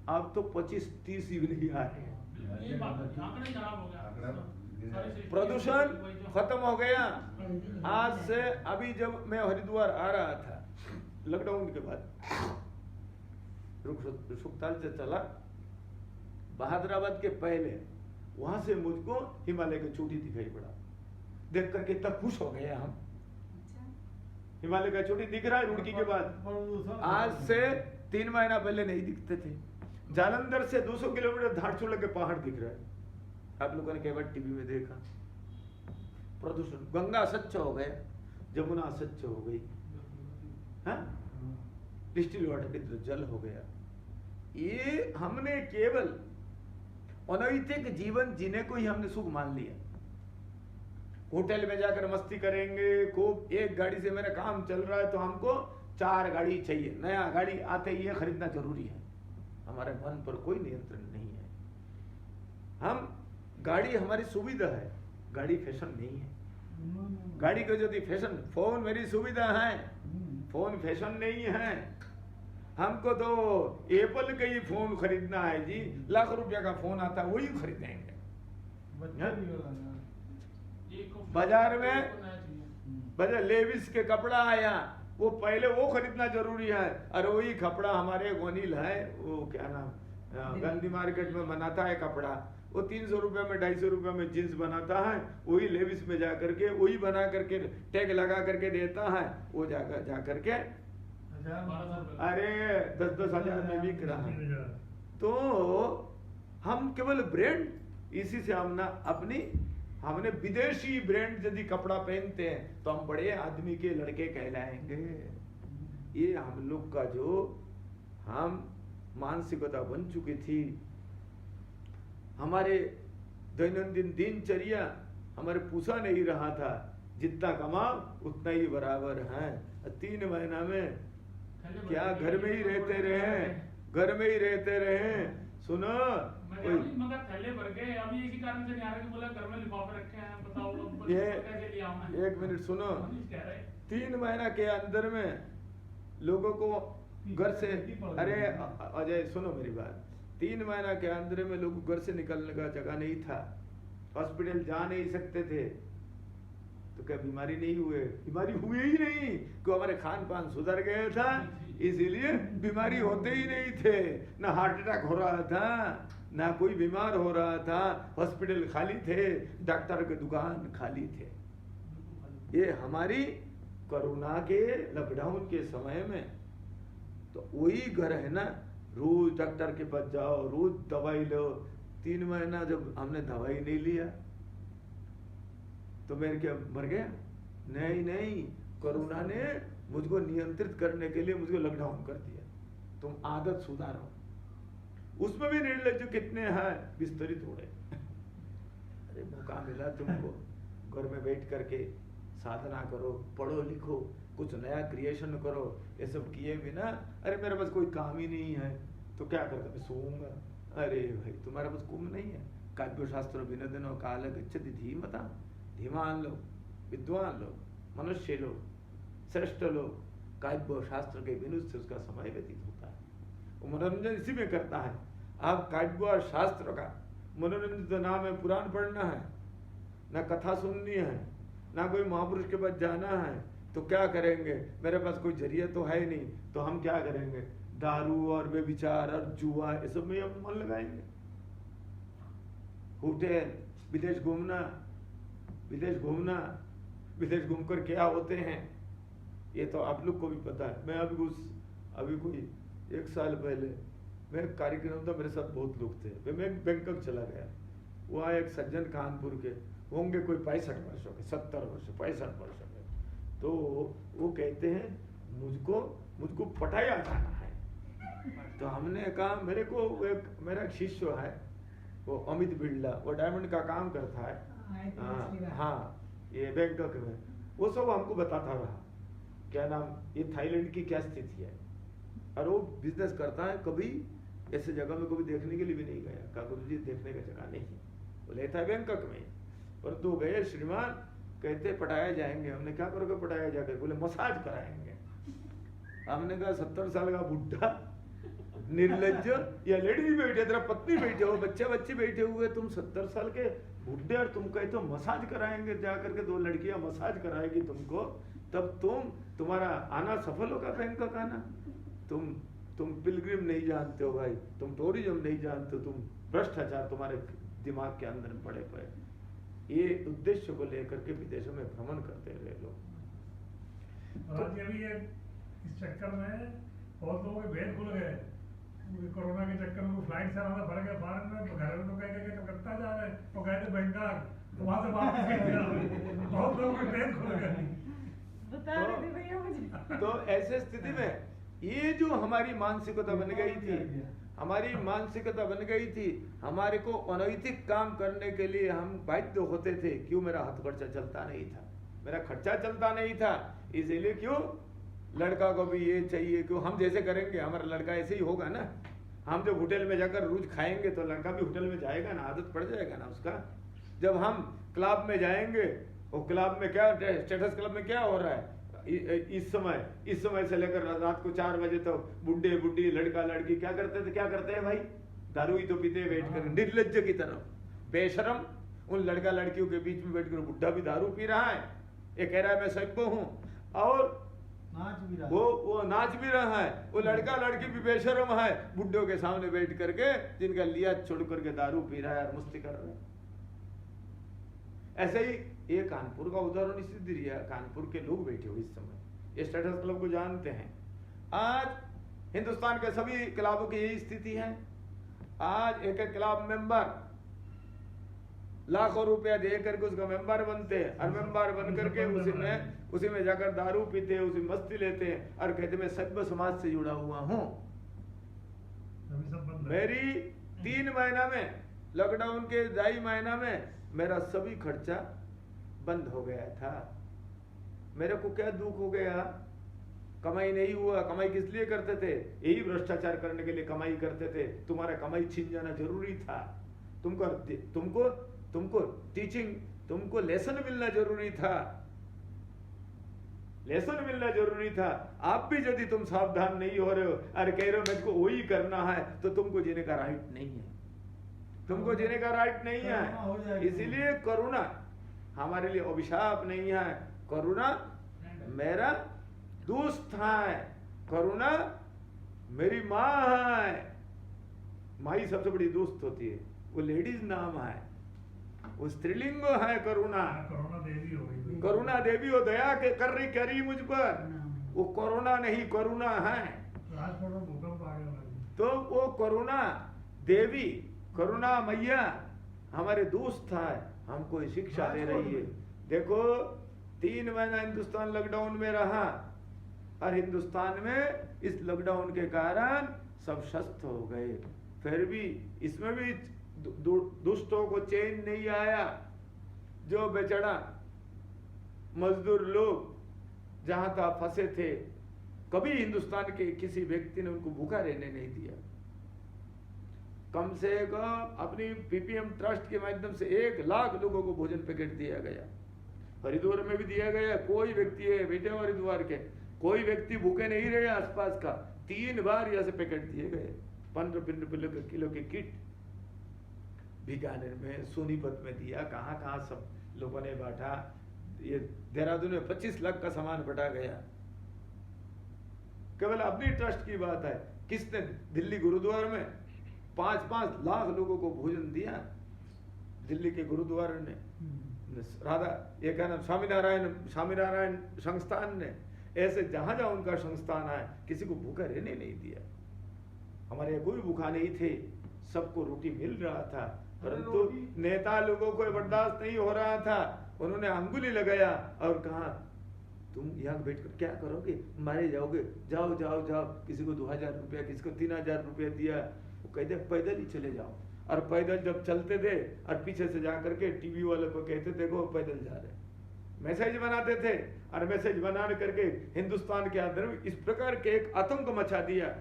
अब तो 25-30 ही नहीं आ रहे हैं। प्रदूषण खत्म हो गया। आज से अभी जब मैं हरिद्वार आ रहा था लॉकडाउन के बाद, सुखताल से चला बहादुराबाद के पहले, वहां से मुझको हिमालय की चोटी दिखाई पड़ा। देख करके तब खुश हो गए हम। हिमालय का चोटी दिख रहा है रुड़की के बाद। आज से 3 महीना पहले नहीं दिखते थे। जालंधर से 200 किलोमीटर धारचूला के पहाड़ दिख रहा है। आप लोगों ने केवल टीवी में देखा। प्रदूषण, गंगा स्वच्छ हो गया, जमुना स्वच्छ हो गई, डिस्टिल वाटर शुद्ध जल हो गया। ये हमने केवल अनैतिक जीवन जीने को ही हमने सुख मान लिया। होटल में जाकर मस्ती करेंगे खूब, एक गाड़ी से मेरा काम चल रहा है तो हमको 4 गाड़ी चाहिए, नया गाड़ी आते ही ये खरीदना जरूरी है। हमारे मन पर कोई नियंत्रण नहीं है। हम गाड़ी हमारी सुविधा है, गाड़ी फैशन नहीं है। गाड़ी को यदि फैशन, फोन मेरी सुविधा है, फोन फैशन नहीं है। हमको तो एप्पल का ही फोन खरीदना है जी, लाख रुपया का फोन आता है वही खरीदेंगे। बाजार में लेविस के कपड़ा आया, वो पहले वो खरीदना जरूरी है। और वही कपड़ा हमारे गोनील है, वो क्या नाम गांधी मार्केट में बनाता है कपड़ा, वो 300 रुपये में 250 रुपये में जींस बनाता है, वही लेविस में जा करके वही बना करके टैग लगा करके देता है। वो जा करके अरे 10-10 हजार में बिक रहा है। तो हम केवल ब्रांड, इसी से हमने विदेशी ब्रांड यदि कपड़ा पहनते हैं तो हम बड़े आदमी के लड़के कहलाएंगे। ये हम लोग का जो हम मानसिकता बन चुकी थी, हमारे दैनंदिन दिनचर्या हमारे पूछा नहीं रहा था, जितना कमाओ उतना ही बराबर है। 3 महीना में क्या घर में ही रहते रहे। सुनो अभी मगर थैले भर गए, अभी इसी कारण से नहीं आ रहा कि बोला घर में लिफाफे रखे हैं, बताओ अब ये कैसे लिया हूं मैं। 1 मिनट सुनो, मनीष कह रहे 3 महीना के अंदर में लोगों को घर से, अरे अजय सुनो मेरी बात, 3 महीना के अंदर में लोगों को घर से निकलने का जगह नहीं था, हॉस्पिटल जा नहीं सकते थे, तो क्या बीमारी नहीं हुए? बीमारी हुई ही नहीं, क्यों? हमारे खान पान सुधर गया था, इसीलिए बीमारी होते ही नहीं थे, ना हार्ट अटैक हो रहा था, ना कोई बीमार हो रहा था, हॉस्पिटल खाली थे, डॉक्टर के दुकान खाली थे। ये हमारी कोरोना के लॉकडाउन के समय में तो वही घर है ना, रोज डॉक्टर के पास जाओ, रोज दवाई लो। 3 महीना जब हमने दवाई नहीं लिया तो मैं क्या मर गया? नहीं, कोरोना ने मुझको नियंत्रित करने के लिए मुझको लॉकडाउन कर दिया। तुम आदत सुधारो। उसमें भी निर्लज्ज कितने हैं, बिस्तरी तोड़े। अरे मौका मिला तुमको, घर में बैठ करके साधना करो, पढ़ो लिखो, कुछ नया क्रिएशन करो, ये सब किए बिना, अरे मेरे पास कोई काम ही नहीं है तो क्या करता, मैं सोऊंगा। अरे भाई तुम्हारे पास कुंभ नहीं है? काव्य शास्त्र विनोदनो काल गच्छति धीमता, धीमान लोग, विद्वान लोग, मनुष्य लोग, श्रेष्ठ लोग, काव्य शास्त्र के विनोद से उसका समय व्यतीत होता है, वो मनोरंजन इसी में करता है। आप काव्य शास्त्र का मनोरंजन तो नाम है पुराण पढ़ना है, ना कथा सुननी है, ना कोई महापुरुष के पास जाना है, तो क्या करेंगे? मेरे पास कोई जरिया तो है ही नहीं, तो हम क्या करेंगे? दारू और बेविचार और जुआ ये सब में हम मन लगाएंगे। होटल, विदेश घूमना, विदेश घूमकर क्या होते हैं ये तो आप लोग को भी पता है। मैं अभी कोई 1 साल पहले मैं कार्यक्रम था, मेरे साथ बहुत लोग थे, मैं बैंकॉक चला गया। वहाँ एक सज्जन कानपुर के होंगे कोई 65 वर्षों के, 70 वर्ष 65 वर्षों के, तो वो कहते हैं मुझको पटाया जाना है। तो हमने कहा मेरा एक शिष्य है, वो अमित बिरला, वो डायमंड का काम करता है, हाँ ये बैंकॉक में, वो सब हमको बताता रहा क्या नाम, ये थाईलैंड की क्या स्थिति है, और वो बिजनेस करता है। कभी ऐसे जगह में कभी देखने के लिए भी नहीं गया, कहा गुरु जी देखने का जगह नहीं है, वो लेता है बैंकॉक में। और तो गए श्रीमान, कहते पटाया जाएंगे। हमने क्या करोगे पटाया जाकर? बोले मसाज कराएंगे। हमने कहा 70 साल का बुढ़ा निर्लज्ज, या लेडीज बैठे, तेरा पत्नी बैठे हो, बच्चे बैठे हुए, तुम 70 साल के बुढ़े और तुम कहते हो मसाज कराएंगे, जाकर के 2 लड़कियां मसाज कराएगी तुमको, तब तुम्हारा आना सफल होगा बैंकॉक आना। तुम पिलग्रिम नहीं जानते हो भाई, तुम टूरिज्म नहीं जानते हो, तुम भ्रष्टाचार तुम्हारे दिमाग के अंदर पड़े पड़े। ये उद्देश्य को लेकर के विदेशों में भ्रमण करते रहे लोग। और अभी इस चक्कर में बहुत लोगों के भेद खुल गए। कोरोना के चक्कर में फ्लाइट से आना पड़ गया फॉरेन में, तो घर में तो कहते कि कलकत्ता जा रहे हैं, तो गए थे बैंकॉक, तो वहां से वापस बहुत लोगों के भेद खुल गए। बता रहे थे भैया मुझे। तो ऐसे स्थिति में ये जो हमारी मानसिकता बन गई थी, हमारे को अनैतिक काम करने के लिए हम बाध्य होते थे। क्यों? मेरा हाथ खर्चा चलता नहीं था, मेरा खर्चा चलता नहीं था, इसीलिए क्यों लड़का को भी ये चाहिए, क्यों हम जैसे करेंगे हमारा लड़का ऐसे ही होगा ना। हम जब होटल में जाकर रोज खाएंगे तो लड़का भी होटल में जाएगा ना, आदत पड़ जाएगा ना उसका। जब हम क्लब में जाएंगे, वो क्लब में क्या स्टेटस क्लब में क्या हो रहा है इस समय से लेकर रात को 4 बजे तक बुढ़े बुढ़ी लड़का लड़की क्या करते हैं भाई? दारू ही तो पीते बैठ कर, निर्लज्ज की तरह, बेशरम। उन लड़का लड़कियों के बीच में बैठकर बुढ़ा भी दारू पी रहा है, ये कह रहा है मैं सैको हूँ, और वो नाच भी रहा है। वो लड़का लड़की भी बेशरम है, बुड्ढों के सामने बैठ करके जिनका लिया छोड़ करके दारू पी रहा है और मस्ती कर रहा है। ऐसे ही ये कानपुर का उदाहरण इसलिए दिया, कानपुर के लोग बैठे हुए इस समय ये स्टेटस क्लब को जानते हैं। आज हिंदुस्तान के सभी क्लबों की यही स्थिति है। आज एक क्लब मेंबर लाखों रुपया दे करके उसका मेंबर बनते हैं, और मेंबर बन करके उसी में जाकर दारू पीते हैं, उसी मस्ती लेते हैं, और कहते मैं सभ्य समाज से जुड़ा हुआ हूँ। मेरी 3 महीना में, लॉकडाउन के 2.5 महीना में मेरा सभी खर्चा बंद हो गया था। मेरे को क्या दुख हो गया कमाई नहीं हुआ, कमाई किस लिए करते थे? यही भ्रष्टाचार करने के लिए कमाई करते थे। तुम्हारा कमाई छीन जाना जरूरी था। तुमको तुमको तुमको टीचिंग, तुमको लेसन मिलना जरूरी था, लेसन मिलना जरूरी था। आप भी यदि तुम सावधान नहीं हो रहे हो और कह रहे हो मुझको वही करना है, तो तुमको जीने का राइट नहीं है, तुमको जीने का राइट नहीं है। इसीलिए करुणा हमारे लिए अभिशाप नहीं है, करुणा मेरा दोस्त है, करुणा मेरी माँ है। माँ ही सबसे बड़ी दोस्त होती है, वो लेडीज नाम है, वो स्त्रीलिंग है करुणा। करुणा देवी हो गई, करुणा देवी हो, दया के कर रही करी मुझ पर, वो करुणा नहीं करुणा है। राजकोट में भूकंप आ गया, तो वो करुणा देवी, करुणा मैया हमारे दोस्त है, हमको शिक्षा दे रही है। देखो 3 महीना हिंदुस्तान लॉकडाउन में रहा और हिंदुस्तान में इस लॉकडाउन के कारण सब स्वस्थ हो गए, फिर भी इसमें भी दुष्टों को चैन नहीं आया। जो बेचारा मजदूर लोग जहां तहां फंसे थे, कभी हिंदुस्तान के किसी व्यक्ति ने उनको भूखा रहने नहीं दिया। कम से कम अपनी पीपीएम ट्रस्ट के माध्यम से 1 लाख लोगों को भोजन पैकेट दिया गया। हरिद्वार में भी दिया गया। कोई व्यक्ति है बेटे हरिद्वार के, कोई व्यक्ति भूखे नहीं रहे आसपास का। 3 बार यहाँ से पैकेट दिए गए, 15 किलो के किट। बीकानेर में, सोनीपत में दिया, कहाँ कहाँ सब लोगों ने बांटा। ये देहरादून में 25 लाख का सामान बटा गया। केवल अपनी ट्रस्ट की बात है। किसने दिल्ली गुरुद्वारा में 5-5 लाख लोगों को भोजन दिया। दिल्ली के गुरुद्वारा ने, राधा ये क्या नाम, स्वामीनारायण संस्थान ने, ऐसे जहां जहां उनका संस्थान है, किसी को भूखा रहने नहीं दिया। हमारे यहाँ कोई भूखा नहीं थे, सबको रोटी मिल रहा था, परंतु नेता लोगों को बर्दाश्त नहीं हो रहा था। उन्होंने अंगुली लगाया और कहा तुम यहाँ बैठकर क्या करोगे, मारे जाओगे, जाओ जाओ जाओ। किसी को 2000 रुपया, किसी को 3000 रुपया दिया। वो कहते पैदल ही चले जाओ। और पैदल जब चलते थे और पीछे से जाकर के टीवी वाले को कहते थे वो पैदल जा रहे, मैसेज बनाते थे। और मैसेज बना करके हिंदुस्तान के अंदर इस प्रकार के एक आतंक मचा दिया।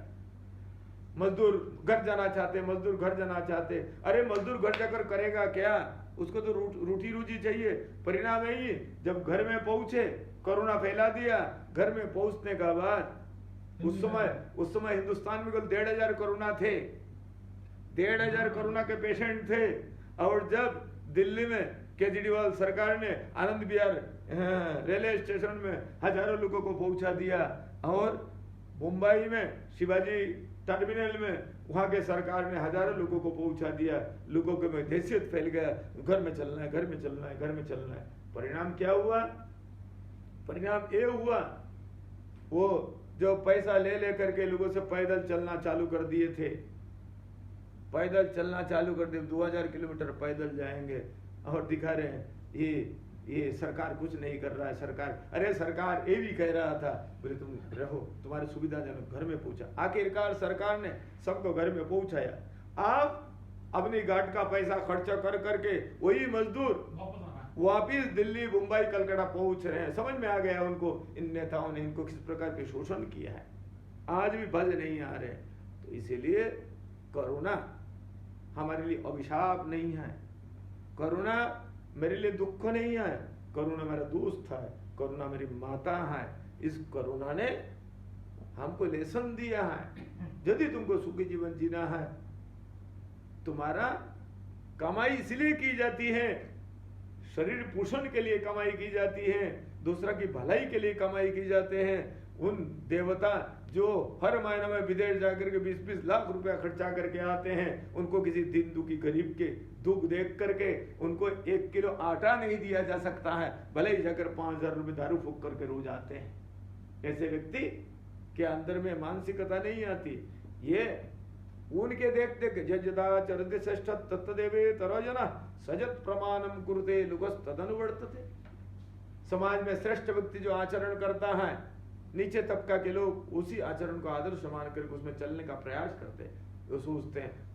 मजदूर घर जाना चाहते, मजदूर घर जाना चाहते। अरे मजदूर घर जाकर करेगा क्या, उसको तो रोटी रोजी चाहिए। परिणाम यही, जब घर में पहुंचे कोरोना फैला दिया। घर में पहुंचने का बाद उस समय हिंदुस्तान में कुल 1,500 कोरोना थे, 1,500 कोरोना के पेशेंट थे। और जब दिल्ली में केजरीवाल सरकार ने आनंद विहार रेलवे स्टेशन में हजारों लोगों को पहुंचा दिया, और मुंबई में शिवाजी टर्मिनल में वहां के सरकार ने हजारों लोगों को पहुंचा दिया। लोगों के में दहशत फैल गया, घर में चलना है, घर में चलना है, घर में चलना है। परिणाम क्या हुआ? परिणाम ये हुआ, वो जो पैसा ले लेकर के लोगों से पैदल चलना चालू कर दिए थे, पैदल चलना चालू कर दिए। 2000 किलोमीटर पैदल जाएंगे और दिखा रहे हैं ये सरकार कुछ नहीं कर रहा है। सरकार, अरे सरकार ये भी कह रहा था, बोले तुम रहो, तुम्हारी सुविधाजनक घर में पहुंचा। आखिरकार सरकार ने सबको घर में पहुंचाया। आप अपनी गाट का पैसा खर्चा कर करके वही मजदूर वापिस दिल्ली, मुंबई, कलकत्ता पहुंच रहे हैं। समझ में आ गया उनको, इन नेताओं ने इनको किस प्रकार के शोषण किया है। आज भी बज नहीं आ रहे। तो इसीलिए करुणा हमारे लिए अभिशाप नहीं है, करुणा मेरे लिए दुख नहीं है, करुणा मेरा दोस्त है, करुणा मेरी माता है। इस करुणा ने हमको लेसन दिया है। यदि तुमको सुखी जीवन जीना है, तुम्हारा कमाई इसलिए की जाती है, शरीर पोषण के लिए कमाई की जाती है, दूसरा की भलाई के लिए कमाई की जाते हैं। उन देवता जो हर महीने में विदेश जाकर के 20-20 लाख रुपया खर्चा करके आते हैं, उनको किसी दीन दुखी गरीब के दुख देख करके उनको 1 किलो आटा नहीं दिया जा सकता है, भले ही जाकर 5000 रुपये दारू फूक करके रोज आते हैं। ऐसे व्यक्ति के अंदर में मानसिकता नहीं आती। ये उनके देख देख जजदा चरते श्रेष्ठ तत्देवे तरोजना सजत प्रमाणम कुरुते लुगस तदनुवर्तते। समाज में श्रेष्ठ व्यक्ति जो आचरण करता है, नीचे तबका के लोग उसी आचरण को आदर्श मान करके उसमें चलने का प्रयास करते हैं। वो सोचते हैं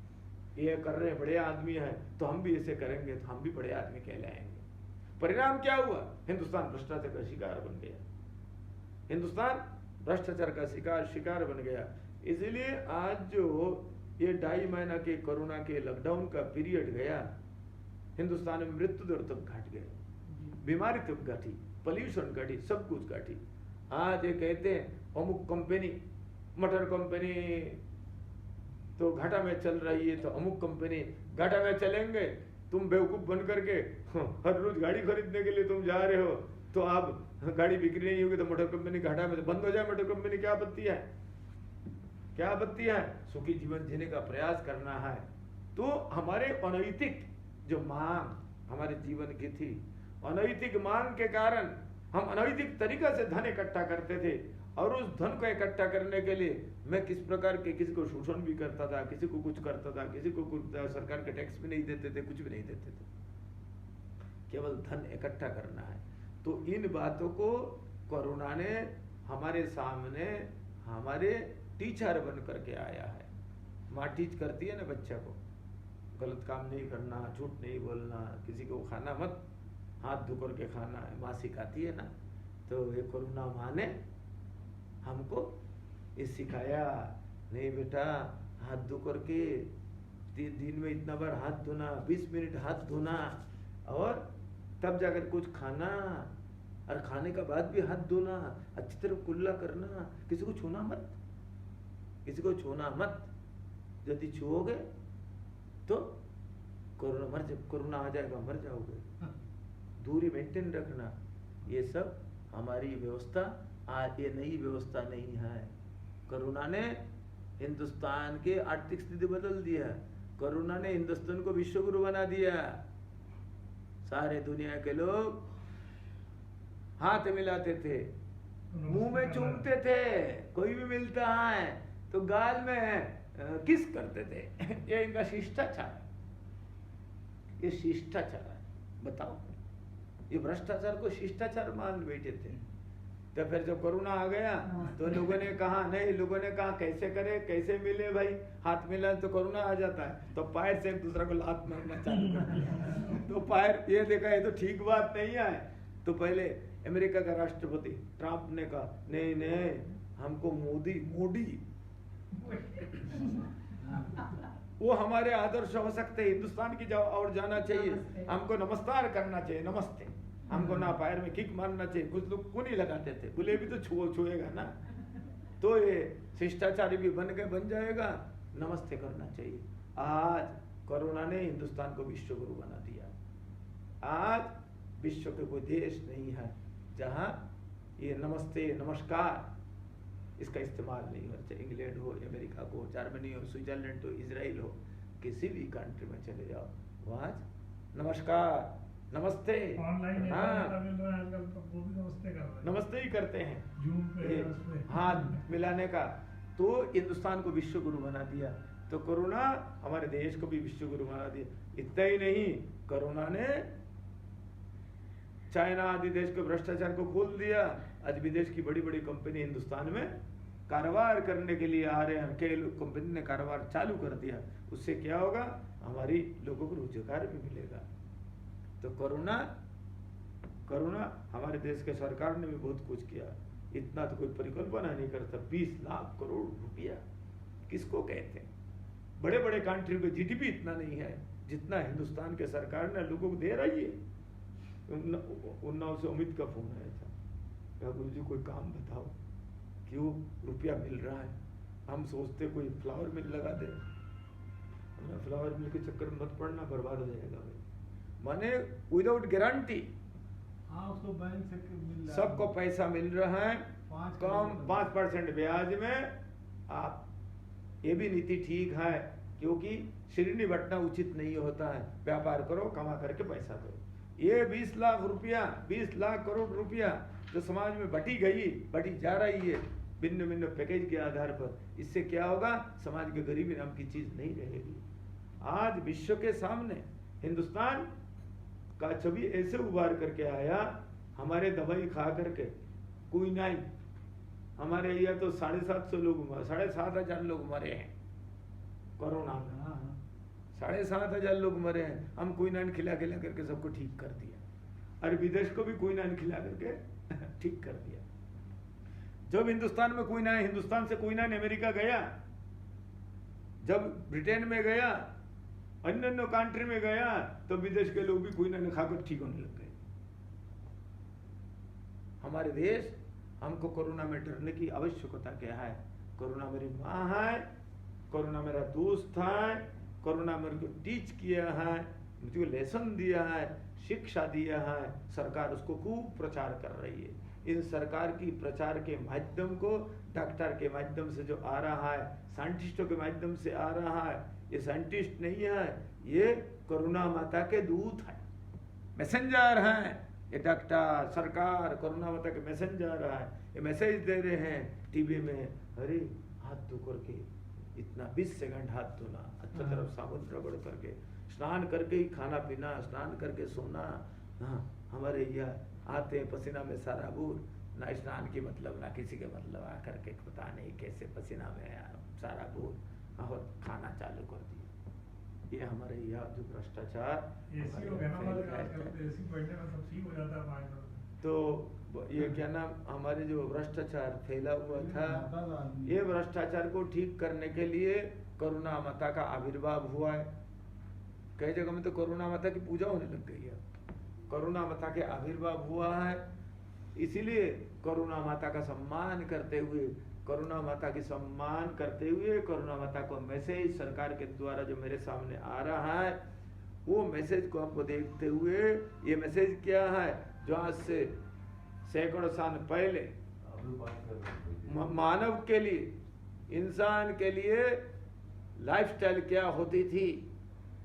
ये कर रहे हैं, बड़े आदमी हैं, तो हम भी ऐसे करेंगे तो हम भी बड़े आदमी कहलाएंगे। परिणाम क्या हुआ? हिंदुस्तान भ्रष्टाचार का शिकार बन गया। हिंदुस्तान भ्रष्टाचार का शिकार बन गया। इसलिए आज जो ये 2.5 महीना के कोरोना के लॉकडाउन का पीरियड गया, हिंदुस्तान में मृत्यु दर तक घट गए, बीमारी तक घटी, पोल्यूशन घटी, सब कुछ घटी। आज ये कहते हैं अमुक कंपनी, मोटर कंपनी तो घाटा में चल रही है, तो अमुक कंपनी घाटा में चलेंगे। तुम बेवकूफ बन करके हर रोज गाड़ी खरीदने के लिए तुम जा रहे हो, तो आप गाड़ी बिक्री नहीं होगी तो मोटर कंपनी घाटा में, तो बंद हो जाए मोटर कंपनी, क्या आपत्ति है? क्या आपत्ति है? सुखी जीवन जीने का प्रयास करना है। तो हमारे अनैतिक जो मांग हमारे जीवन की थी, अनैतिक मांग के कारण हम अनैतिक तरीका से धन इकट्ठा करते थे, और उस धन को इकट्ठा करने के लिए मैं किस प्रकार के किसी को शोषण भी करता था, किसी को कुछ करता था, किसी को कुछ सरकार के टैक्स भी नहीं देते थे, कुछ भी नहीं देते थे, केवल धन इकट्ठा करना है। तो इन बातों को कोरोना ने हमारे सामने हमारे टीचर बन करके आया है। माँ टीच करती है ना बच्चा को, गलत काम नहीं करना, झूठ नहीं बोलना, किसी को खाना मत हाथ धो करके खाना है, माँ सिखाती है ना। तो ये कोरोना माँ ने हमको ये सिखाया, नहीं बेटा हाथ धो करके दिन में इतना बार हाथ धोना, 20 मिनट हाथ धोना, और तब जाकर कुछ खाना, और खाने का बाद भी हाथ धोना, अच्छी तरह कुल्ला करना, किसी को छूना मत, किसी को छूना मत। यदि छुओगे तो कोरोना आ जाएगा, मर जाओगे। दूरी मेंटेन रखना, ये सब हमारी व्यवस्था। आज ये नई व्यवस्था नहीं है। कोरोना ने हिंदुस्तान के आर्थिक स्थिति बदल दिया, कोरोना ने हिंदुस्तान को विश्व गुरु बना दिया। सारे दुनिया के लोग हाथ मिलाते थे, मुंह में चूमते थे, कोई भी मिलता है तो गाल में किस करते थे। ये इनका शिष्टाचार है, ये शिष्टाचार है। बताओ, ये भ्रष्टाचार को शिष्टाचार मान बैठे थे। तो फिर जब कोरोना आ गया तो लोगों ने कहा नहीं, लोगों ने कहा कैसे करे, कैसे मिले भाई, हाथ मिला तो कोरोना आ जाता है। तो पैर से एक दूसरे को लात मारना चालू कर दिया। तो पैर ये देखा ये तो ठीक बात नहीं है। तो पहले अमेरिका का राष्ट्रपति ट्रंप ने कहा नहीं नहीं, हमको मोदी वो हमारे आदर्श हो सकते, हिंदुस्तान की और जाना चाहिए, हमको नमस्कार करना चाहिए, नमस्ते, हमको ना पैर में किक मारना चाहिए। कुछ लोग को नहीं लगाते थे, बोले भी तो छुएगा ना। तो ये शिष्टाचारी भी बन जाएगा, नमस्ते करना चाहिए। आज कोरोना ने हिंदुस्तान को विश्व गुरु बना दिया। आज विश्व के कोई देश नहीं है जहां ये नमस्ते नमस्कार इसका इस्तेमाल नहीं होता। इंग्लैंड हो, अमेरिका हो, जर्मनी हो, स्विट्जरलैंड हो, इजराइल हो, किसी भी कंट्री में चले जाओ, वहां नमस्कार नमस्ते, ऑनलाइन हाँ नमस्ते ही करते हैं, जूम पे हाथ मिलाने का। तो हिंदुस्तान को विश्व गुरु बना दिया। तो कोरोना हमारे देश को भी विश्व गुरु बना दिया। इतना ही नहीं, कोरोना ने चाइना आदि देश को भ्रष्टाचार को खोल दिया। आज विदेश की बड़ी बड़ी कंपनी हिंदुस्तान में कारोबार करने के लिए आ रहे हैं। कई कंपनी ने कारोबार चालू कर दिया। उससे क्या होगा, हमारी लोगों को रोजगार भी मिलेगा। तो कोरोना हमारे देश के सरकार ने भी बहुत कुछ किया। इतना तो कोई परिकल्पना नहीं करता। 20 लाख करोड़ रुपया किसको कहते हैं। बड़े बड़े कंट्री में जीडीपी इतना नहीं है जितना हिंदुस्तान के सरकार ने लोगों को दे रही है। उन्नाव से अमित का फोन आया था, गुरु जी कोई काम बताओ, क्यों रुपया मिल रहा है, हम सोचते कोई फ्लावर मिल लगा दे। फ्लावर मिल के चक्कर में मत पड़ना, बर्बाद हो जाएगा भाई। माने विदाउट गारंटी उसको बैंक से मिल रहा है, सबको पैसा मिल रहा है कम 5% ब्याज में। आप ये भी नीति ठीक है, क्योंकि श्रेणी बंटना उचित नहीं होता है। व्यापार करो, कमा करके पैसा दो। ये 20 लाख रुपया, 20 लाख करोड़ रुपया जो समाज में बटी जा रही है भिन्न भिन्न पैकेज के आधार पर, इससे क्या होगा, समाज के गरीबी नाम की चीज नहीं रहेगी। आज विश्व के सामने हिंदुस्तान का छवि ऐसे उभार करके आया, हमारे दवाई खा करके कोई नहीं। हमारे यहाँ तो 750 लोग, 7,500 लोग मरे हैं कोरोना में। 7,500 लोग मरे हैं। हम क्विनाइन खिला करके सबको ठीक कर दिया, और विदेश को भी क्विनाइन खिला करके ठीक कर दिया। जब हिंदुस्तान में कोई ना, हिंदुस्तान से कोई ना अमेरिका गया, जब ब्रिटेन में गया, अन्य अन्य कंट्री में गया, तो विदेश के लोग भी कोई ना खाकर ठीक होने लग गए। हमारे देश, हमको कोरोना में डरने की आवश्यकता क्या है? कोरोना मेरी माँ है, कोरोना मेरा दोस्त है, कोरोना मेरे को टीच किया है, मुझे लेसन दिया है, शिक्षा दिया है, सरकार उसको खूब प्रचार कर रही है। इन सरकार की प्रचार के माध्यम को, डॉक्टर के माध्यम से जो आ रहा है, साइंटिस्टों के माध्यम से आ रहा है, ये साइंटिस्ट नहीं है, ये कोरोना माता के दूत है, मैसेंजर हैं। ये डॉक्टर, सरकार कोरोना माता के मैसेंजर है, ये मैसेज दे रहे हैं टीवी में, अरे हाथ धो करके इतना 20 सेकंड हाथ धोना, अच्छा तरफ साबुन रगड़ करके, स्नान करके ही खाना पीना, स्नान करके सोना। हाँ, हमारे यहाँ आते हैं पसीना में सारा बूर, ना स्नान की मतलब ना किसी के मतलब, आकर के पता नहीं कैसे पसीना में सारा बूर और खाना चालू कर दिया। ये हमारे यहाँ जो भ्रष्टाचार, एसी हो गया ना हमारे आजकल, तो एसी बैठने में सब ठीक हो जाता है 5 मिनट। तो ये क्या नाम, हमारे जो भ्रष्टाचार फैला हुआ था, ये भ्रष्टाचार को ठीक करने के लिए करुणा माता का आविर्भाव हुआ है। कई जगह में तो करुणा माता की पूजा होने लग गई है, करुणा माता के आविर्भाव हुआ है। इसीलिए करुणा माता का सम्मान करते हुए, करुणा माता की सम्मान करते हुए, करुणा माता को मैसेज सरकार के द्वारा जो मेरे सामने आ रहा है, वो मैसेज को हमको देखते हुए, ये मैसेज क्या है जो आज से सैकड़ों साल पहले मानव के लिए, इंसान के लिए लाइफस्टाइल क्या होती थी,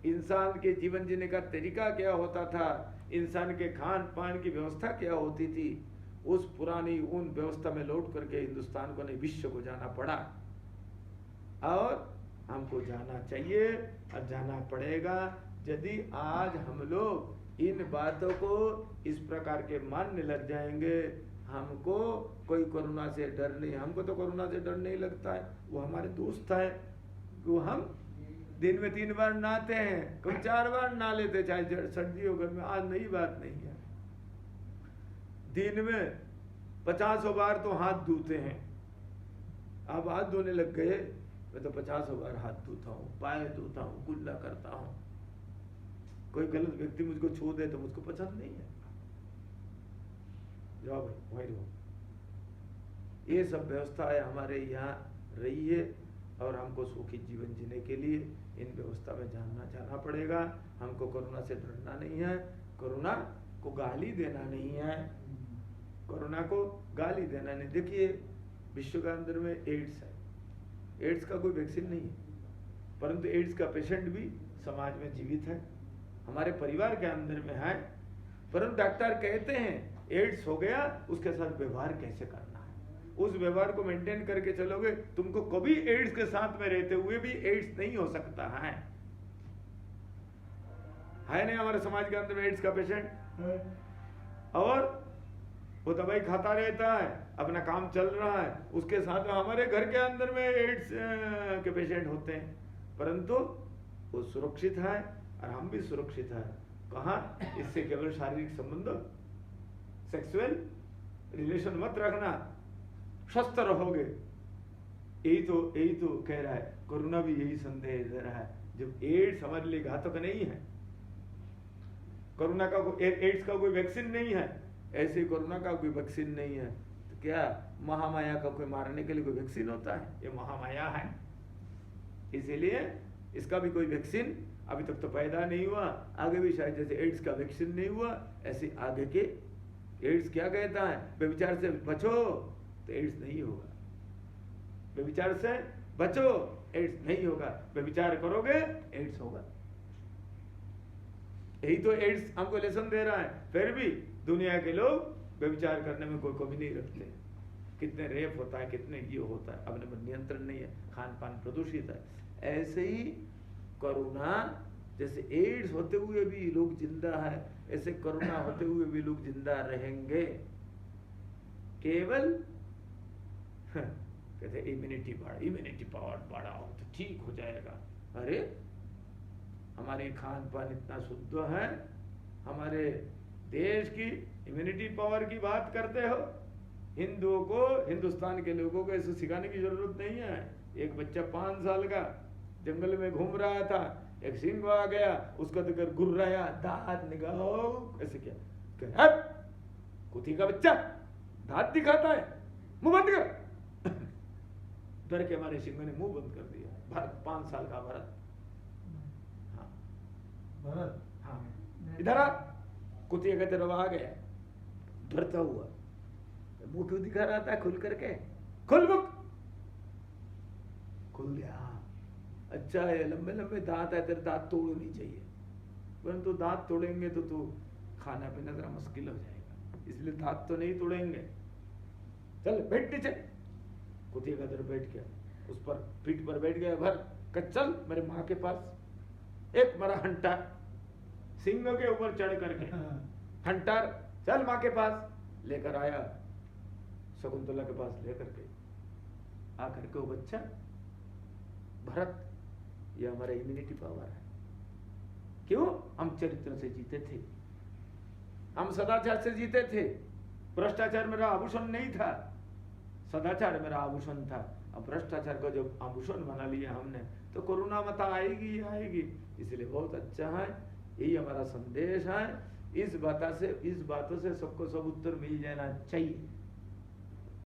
इंसान के जीवन जीने का तरीका क्या होता था, इंसान के खान पान की व्यवस्था क्या होती थी, उस पुरानी उन व्यवस्था में लौट करके हिंदुस्तान को नहीं, विश्व को जाना पड़ा। और हमको जाना चाहिए और जाना पड़ेगा। यदि आज हम लोग इन बातों को इस प्रकार के मानने लग जाएंगे, हमको कोई कोरोना से डर नहीं, हमको तो कोरोना से डर नहीं लगता है, वो हमारे दोस्त है, वो हम दिन में 3 बार नहाते हैं, कोई 4 बार नहा लेते, चाहे सर्दी हो गर्मी, आज नई बात नहीं है। दिन में 50 बार तो हाथ धोते हैं, अब हाथ धोने लग गए, मैं तो 50 बार हाथ धोता हूँ, पैर धोता हूँ, कुल्ला करता हूँ। कोई गलत व्यक्ति मुझको छू दे तो मुझको पसंद नहीं है, जाओ भाई वहीं रहो। ये सब व्यवस्था है हमारे यहाँ रही है, और हमको सुखी जीवन जीने के लिए इन व्यवस्था में जाना पड़ेगा। हमको कोरोना से डरना नहीं है, कोरोना को गाली देना नहीं है, कोरोना को गाली देना नहीं। देखिए विश्व के अंदर में एड्स है, एड्स का कोई वैक्सीन नहीं है, परंतु एड्स का पेशेंट भी समाज में जीवित है, हमारे परिवार के अंदर में है। परंतु डॉक्टर कहते हैं एड्स हो गया, उसके साथ व्यवहार कैसे करना है, उस व्यवहार को मेंटेन करके चलोगे, तुमको कभी एड्स के साथ में रहते हुए भी एड्स नहीं हो सकता है नहीं हमारे समाज के अंदर में एड्स का पेशेंट, और वो दवाई खाता रहता है, अपना काम चल रहा है, उसके साथ में हमारे घर के अंदर में एड्स के पेशेंट होते हैं, परंतु वो सुरक्षित है और हम भी सुरक्षित है। कहाँ? इससे केवल शारीरिक संबंध, सेक्सुअल रिलेशन मत रखना, स्वस्थ रहोगे। यही तो कह रहा है, कोरोना भी यही संदेश दे रहा है। जब एड्स हमारे लिए घातक नहीं है, कोरोना का एड्स का कोई वैक्सीन नहीं है, ऐसे कोरोना का कोई वैक्सीन नहीं है, तो क्या महामाया का कोई मारने के लिए कोई वैक्सीन होता है? ये महामाया है, इसीलिए इसका भी कोई वैक्सीन अभी तक तो पैदा नहीं हुआ। आगे भी शायद जैसे एड्स का वैक्सीन नहीं हुआ, ऐसे आगे के एड्स क्या कहता है, व्यभिचार से बचो तो एड्स नहीं होगा, व्यभिचार से बचो एड्स नहीं होगा, व्यभिचार करोगे एड्स होगा। यही तो एड्स हमको लेसन दे रहा है। फिर भी दुनिया के लोग व्यभिचार करने में कोई कमी नहीं रखते, कितने रेप होता है, कितने ये होता है, अपने पर नियंत्रण नहीं है, खान पान प्रदूषित है। ऐसे ही कोरोना, जैसे एड्स होते हुए भी लोग जिंदा है, ऐसे कोरोना होते हुए भी लोग जिंदा रहेंगे। केवल कहते इम्यूनिटी पावर बढ़ाओ तो ठीक हो जाएगा। अरे हमारे खान पान इतना शुद्ध है, हमारे देश की इम्यूनिटी पावर की बात करते हो, हिंदुओं को, हिंदुस्तान के लोगों को ऐसे सिखाने की जरूरत नहीं है। एक बच्चा 5 साल का जंगल में घूम रहा था, एक सिंह आ गया, उसका देखकर गुर्राया, दांत निकालो, ऐसे क्या, कुत्ती का बच्चा दांत दिखाता है, मुंह बंद कर। डर के हमारे सिंह ने मुंह बंद कर दिया। भरत 5 साल का भरत, हाँ भरत, हाँ इधर आ, कुत्ते का तरफ आ गया डरता हुआ, मुंह क्यों दिखा रहा था खुल करके, खुल मुख, खुल गया। अच्छा है, लंबे लंबे दांत है, तेरे दांत तोड़नी चाहिए, परंतु दांत तोड़ेंगे तो तू खाना पीना जरा मुश्किल हो जाएगा, इसलिए दांत तो नहीं तोड़ेंगे। चल बैठ नीचे। कुत्ते का तरफ बैठ गया, उस पर पीठ पर बैठ गया भर, चल मेरे माँ के पास। एक मरा हंटर सिंह के ऊपर चढ़ करके, हंटर चल माँ के पास लेकर आया, शकुंतला के पास लेकर के आकर के वो बच्चा, भरत ये हमारा इम्यूनिटी पावर है। क्यों? हम चरित्र से जीते थे, हम सदाचार से जीते थे। भ्रष्टाचार मेरा आभूषण नहीं था, सदाचार मेरा आभूषण था। अब भ्रष्टाचार को जब आभूषण बना लिया हमने, तो कोरोना मत आएगी ही आएगी। इसलिए बहुत अच्छा है, यही हमारा संदेश है। इस बातों से सबको सब उत्तर मिल जाना चाहिए।